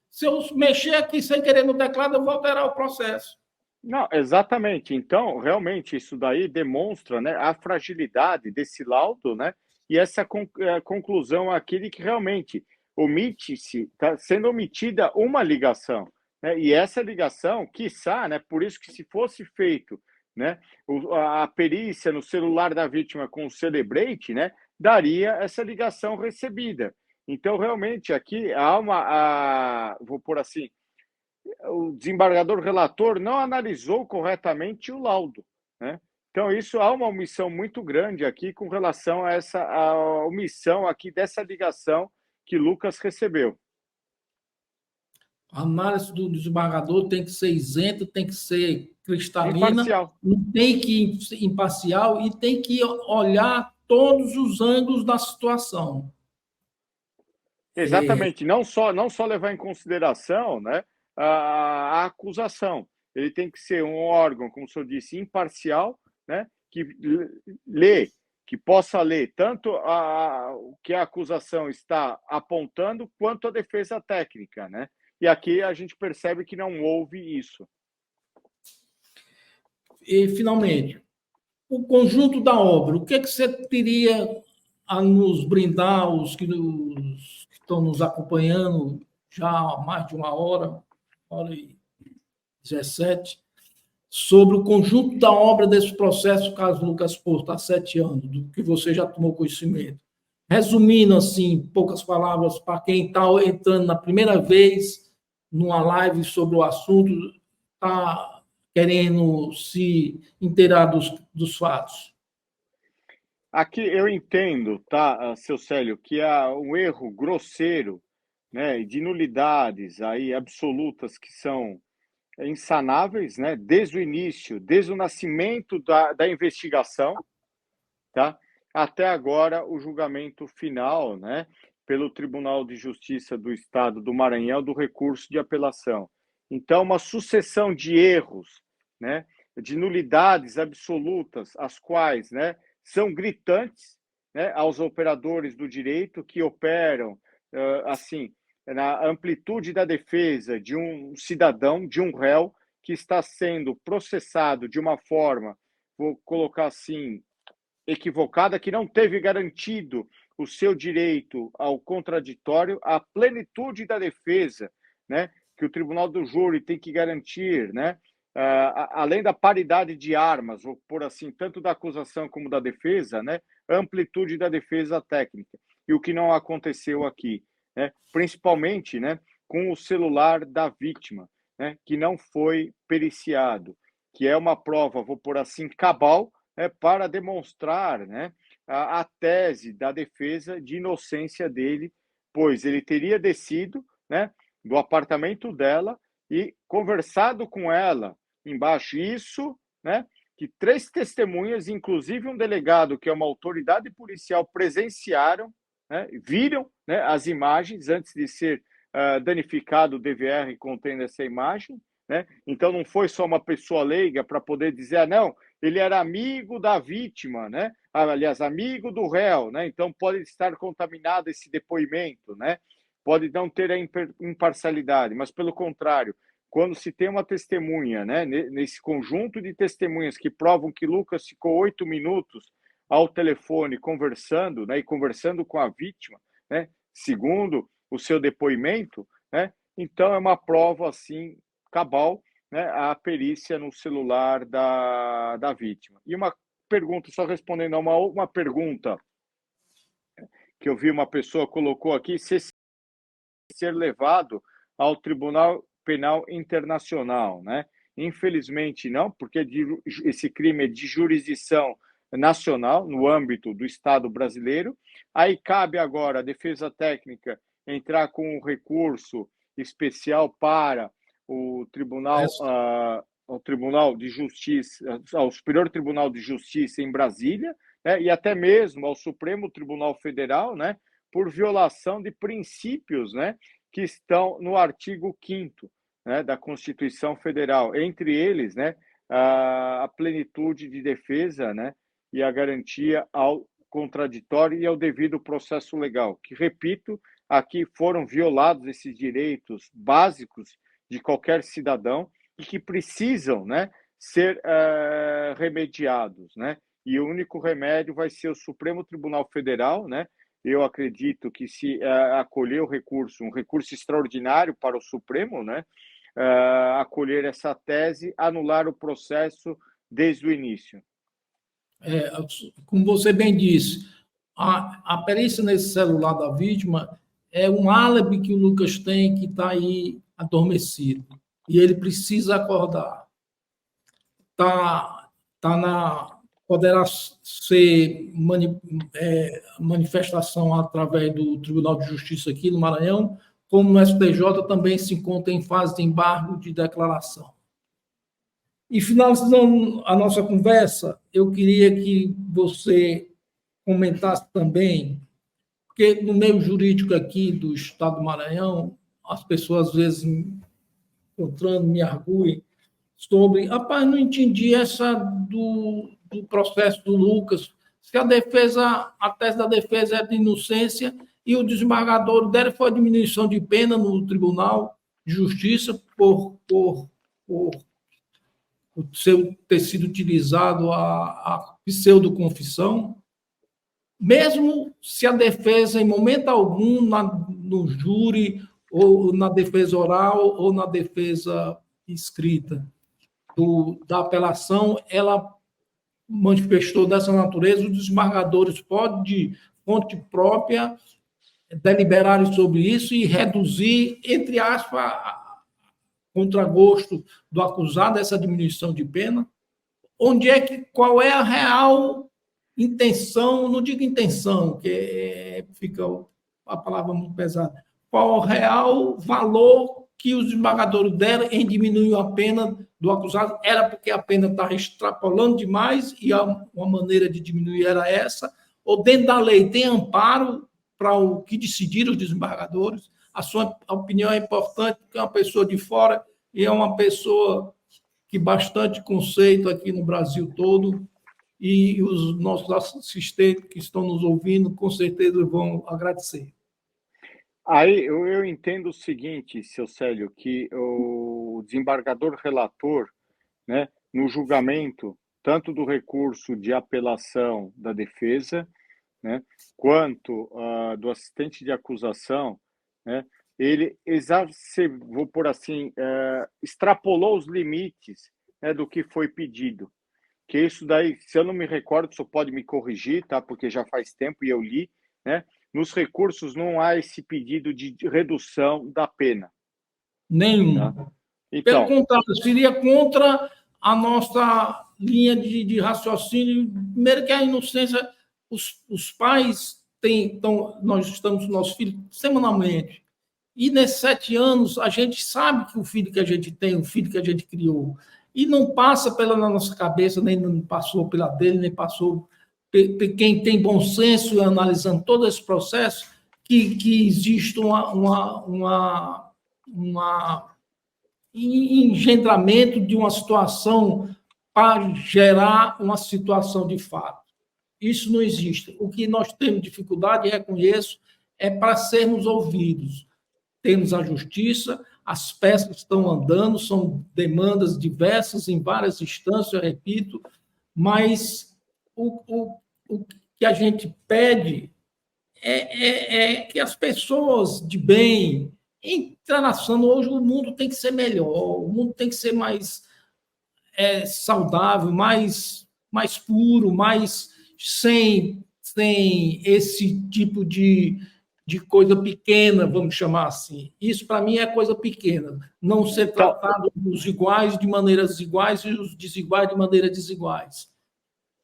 Se eu mexer aqui sem querer no teclado, eu vou alterar o processo. Não, exatamente. Então, realmente, isso daí demonstra, né, a fragilidade desse laudo, né, e essa conclusão aqui de que realmente está sendo omitida uma ligação, né, e essa ligação, quiçá, né, por isso que se fosse feito, né, a perícia no celular da vítima com o Celebrate, né, daria essa ligação recebida. Então, realmente, aqui há vou pôr assim, o desembargador relator não analisou corretamente o laudo, né? Então, isso há uma omissão muito grande aqui com relação a omissão aqui dessa ligação que Lucas recebeu. A análise do desembargador tem que ser isenta, tem que ser cristalina, Imparcial. tem que ser imparcial e tem que olhar todos os ângulos da situação. Exatamente, não só levar em consideração, né, a acusação. Ele tem que ser um órgão, como o senhor disse, imparcial, né, que possa ler tanto o que a acusação está apontando, quanto a defesa técnica, né? E aqui a gente percebe que não houve isso. E, finalmente, o conjunto da obra, o que você teria a nos brindar, os que estão nos acompanhando já há mais de 1h17, sobre o conjunto da obra desse processo, caso Lucas Porto, há 7 anos, do que você já tomou conhecimento? Resumindo, assim, em poucas palavras, para quem está entrando na primeira vez numa live sobre o assunto, está querendo se inteirar dos fatos. Aqui eu entendo, tá, seu Célio, que há um erro grosseiro, né, de nulidades aí absolutas que são insanáveis, né, desde o início, desde o nascimento da investigação, tá, até agora o julgamento final, né, pelo Tribunal de Justiça do Estado do Maranhão do recurso de apelação. Então, uma sucessão de erros, né, de nulidades absolutas, as quais, né, são gritantes, né, aos operadores do direito que operam, assim, na amplitude da defesa de um cidadão, de um réu, que está sendo processado de uma forma, vou colocar assim, equivocada, que não teve garantido o seu direito ao contraditório, à plenitude da defesa, né, que o Tribunal do Júri tem que garantir, né, além da paridade de armas, vou pôr assim, tanto da acusação como da defesa, né, amplitude da defesa técnica, e o que não aconteceu aqui, né, principalmente, né, com o celular da vítima, né, que não foi periciado, que é uma prova, vou pôr assim, cabal, né, para demonstrar, né, a tese da defesa de inocência dele, pois ele teria descido, né, do apartamento dela e conversado com ela embaixo. Isso, né, que 3 testemunhas, inclusive um delegado, que é uma autoridade policial, presenciaram, né, viram, né, as imagens antes de ser danificado o DVR contendo essa imagem, né? Então não foi só uma pessoa leiga para poder dizer, não, ele era amigo da vítima, né? Aliás, amigo do réu, né? Então pode estar contaminado esse depoimento, né? Pode não ter a imparcialidade, mas pelo contrário, quando se tem uma testemunha, né, nesse conjunto de testemunhas que provam que Lucas ficou 8 minutos ao telefone conversando, né, e conversando com a vítima, né, segundo o seu depoimento, né, então é uma prova assim cabal, né, a perícia no celular da vítima. E uma pergunta, só respondendo a uma pergunta que eu vi uma pessoa colocou aqui, se ser levado ao Tribunal Penal Internacional, né? Infelizmente não, porque esse crime é de jurisdição nacional, no âmbito do Estado brasileiro. Aí cabe agora a defesa técnica entrar com um recurso especial para o Tribunal de Justiça, ao Superior Tribunal de Justiça em Brasília, né, e até mesmo ao Supremo Tribunal Federal, né, por violação de princípios, né, que estão no artigo 5º, né, da Constituição Federal, entre eles, né, a plenitude de defesa, né, e a garantia ao contraditório e ao devido processo legal, que, repito, aqui foram violados esses direitos básicos de qualquer cidadão e que precisam, né, ser remediados, né? E o único remédio vai ser o Supremo Tribunal Federal, né? Eu acredito que se acolher o recurso, um recurso extraordinário para o Supremo, né? Acolher essa tese, anular o processo desde o início. Como você bem disse, a perícia nesse celular da vítima é um álibi que o Lucas tem que está aí adormecido. e ele precisa acordar. Poderá ser manifestação através do Tribunal de Justiça aqui no Maranhão, como no STJ também se encontra em fase de embargo de declaração. E, finalizando a nossa conversa, eu queria que você comentasse também, porque no meio jurídico aqui do Estado do Maranhão, as pessoas, às vezes, encontrando, me arguem sobre, rapaz, não entendi essa do processo do Lucas, se a tese da defesa é de inocência e o desembargador dele foi a diminuição de pena no Tribunal de Justiça por ter sido utilizado a pseudo-confissão, mesmo se a defesa, em momento algum, no júri, ou na defesa oral, ou na defesa escrita da apelação, ela manifestou dessa natureza, os desembargadores podem, de fonte própria, deliberarem sobre isso e reduzir, entre aspas, contra gosto do acusado, essa diminuição de pena? Qual é a real intenção, não digo intenção, que fica a palavra muito pesada, qual o real valor que os desembargadores deram em diminuir a pena do acusado? Era porque a pena estava extrapolando demais e uma maneira de diminuir era essa? Ou dentro da lei tem amparo para o que decidiram os desembargadores? A sua opinião é importante, porque é uma pessoa de fora e é uma pessoa que bastante conceito aqui no Brasil todo, e os nossos assistentes que estão nos ouvindo, com certeza vão agradecer. Aí eu entendo o seguinte, seu Célio, que o desembargador relator, né, no julgamento, tanto do recurso de apelação da defesa, né, quanto do assistente de acusação, né, ele, vou por assim, extrapolou os limites, né, do que foi pedido. Que isso daí, se eu não me recordo, só pode me corrigir, tá? Porque já faz tempo e eu li, né? Nos recursos não há esse pedido de redução da pena. Nenhum. Tá? Então, pelo contrário, seria contra a nossa linha de raciocínio. Primeiro que a inocência, os pais nós estamos com nossos filhos semanalmente. E nesses 7 anos, a gente sabe que o filho que a gente tem, o filho que a gente criou, e não passa pela nossa cabeça, nem não passou pela dele, nem passou quem tem bom senso, analisando todo esse processo, que existe um engendramento de uma situação para gerar uma situação de fato. Isso não existe. O que nós temos dificuldade, reconheço, é para sermos ouvidos. Temos a justiça, as peças estão andando, são demandas diversas em várias instâncias, eu repito, mas o que a gente pede é que as pessoas de bem, internacional, hoje o mundo tem que ser melhor, o mundo tem que ser mais saudável, mais puro, mais sem esse tipo de coisa pequena, vamos chamar assim. Isso, para mim, é coisa pequena. Não ser tratado os iguais de maneiras iguais e os desiguais de maneiras desiguais.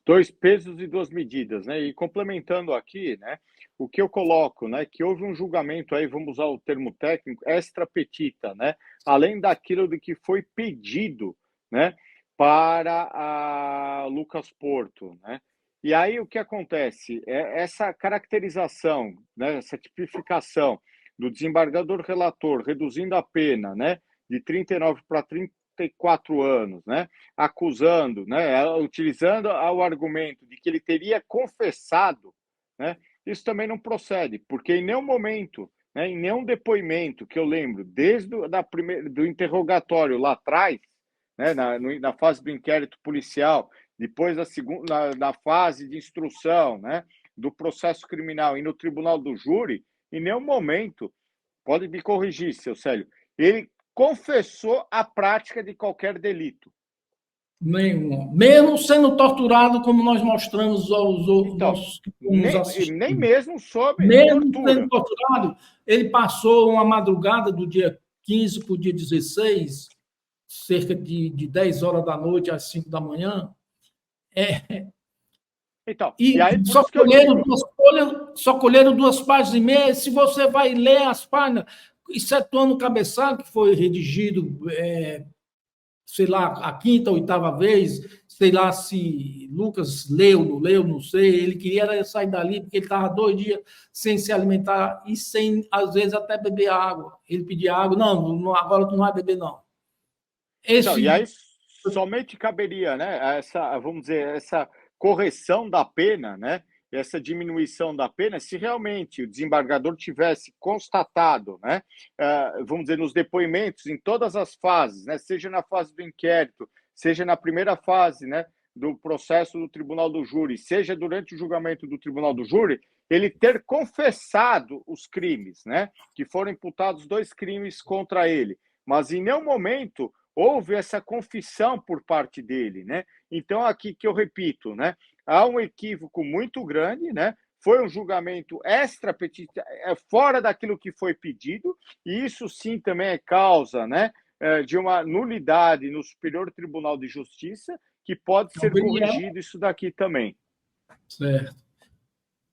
2 pesos e 2 medidas, né? E complementando aqui, né, o que eu coloco, né, que houve um julgamento aí, vamos usar o termo técnico, extra petita, né, além daquilo de que foi pedido, né, para a Lucas Porto, né? E aí o que acontece? Essa caracterização, né, essa tipificação do desembargador relator reduzindo a pena, né, de 39 para 34 anos, né, acusando, né, utilizando o argumento de que ele teria confessado, né, isso também não procede, porque em nenhum momento, né, em nenhum depoimento que eu lembro, desde do interrogatório lá atrás, né, na fase do inquérito policial, depois na fase de instrução, né, do processo criminal e no tribunal do júri, em nenhum momento, pode me corrigir, seu Célio, ele confessou a prática de qualquer delito. Nenhum. Mesmo sendo torturado, como nós mostramos aos nossos nem mesmo sob mesmo tortura. Sendo torturado, ele passou uma madrugada do dia 15 para o dia 16 cerca de 10 horas da noite às 5 da manhã. Então, E aí, só colheram só colheram 2 páginas e meia. Se você vai ler as páginas, excetuando o cabeçalho, que foi redigido, sei lá, a 5ª ou 8ª vez, sei lá se Lucas leu, não sei. Ele queria sair dali porque ele estava 2 dias sem se alimentar e sem, às vezes, até beber água. Ele pedia água, não, agora tu não vai beber, não. Então, e aí somente caberia, né, vamos dizer, essa correção da pena, né, essa diminuição da pena, se realmente o desembargador tivesse constatado, né, vamos dizer, nos depoimentos, em todas as fases, né, seja na fase do inquérito, seja na primeira fase, né, do processo do tribunal do júri, seja durante o julgamento do tribunal do júri, ele ter confessado os crimes, né, que foram imputados 2 crimes contra ele, mas em nenhum momento houve essa confissão por parte dele, né? Então, aqui que eu repito, né? Há um equívoco muito grande, né? Foi um julgamento fora daquilo que foi pedido, e isso sim também é causa, né, de uma nulidade no Superior Tribunal de Justiça, que pode ser corrigido isso daqui também. Certo.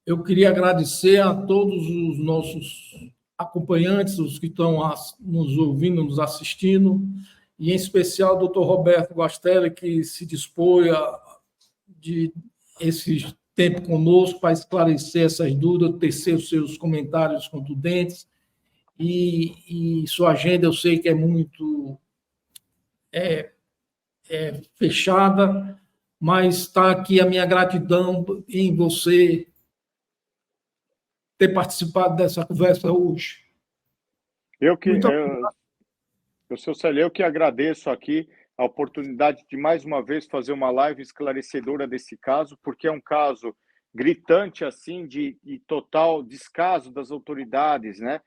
Eu queria agradecer a todos os nossos acompanhantes, os que estão nos ouvindo, nos assistindo, e em especial o doutor Roberto Guastelli, que se dispôs de esse tempo conosco para esclarecer essas dúvidas, tecer os seus comentários contundentes, e sua agenda eu sei que é muito fechada, mas está aqui a minha gratidão em você ter participado dessa conversa hoje. Seu Célio, eu que agradeço aqui a oportunidade de, mais uma vez, fazer uma live esclarecedora desse caso, porque é um caso gritante, assim, de total descaso das autoridades, né,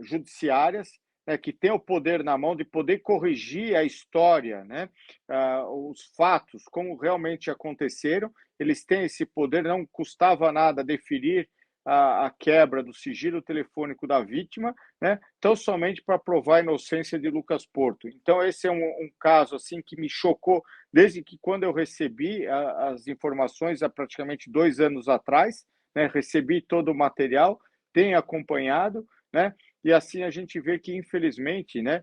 judiciárias, né, que têm o poder na mão de poder corrigir a história, né, os fatos, como realmente aconteceram. Eles têm esse poder, não custava nada deferir a quebra do sigilo telefônico da vítima, né? Tão somente para provar a inocência de Lucas Porto. Então, esse é um caso assim que me chocou desde que, quando eu recebi as informações há praticamente 2 anos atrás, né? Recebi todo o material, tenho acompanhado, né? E assim a gente vê que, infelizmente, né,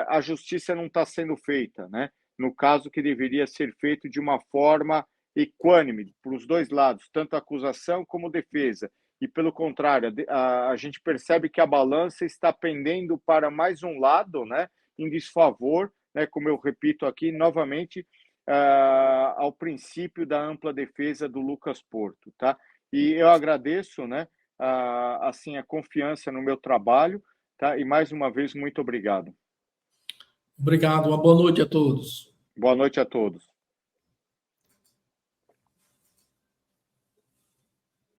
a justiça não está sendo feita, né? No caso que deveria ser feito de uma forma equânime para os 2 lados, tanto a acusação como a defesa. E, pelo contrário, a gente percebe que a balança está pendendo para mais um lado, né, em desfavor, né, como eu repito aqui novamente, ao princípio da ampla defesa do Lucas Porto, tá? E eu agradeço, né, assim, a confiança no meu trabalho, tá? E mais uma vez, muito obrigado. Obrigado, uma boa noite a todos. Boa noite a todos.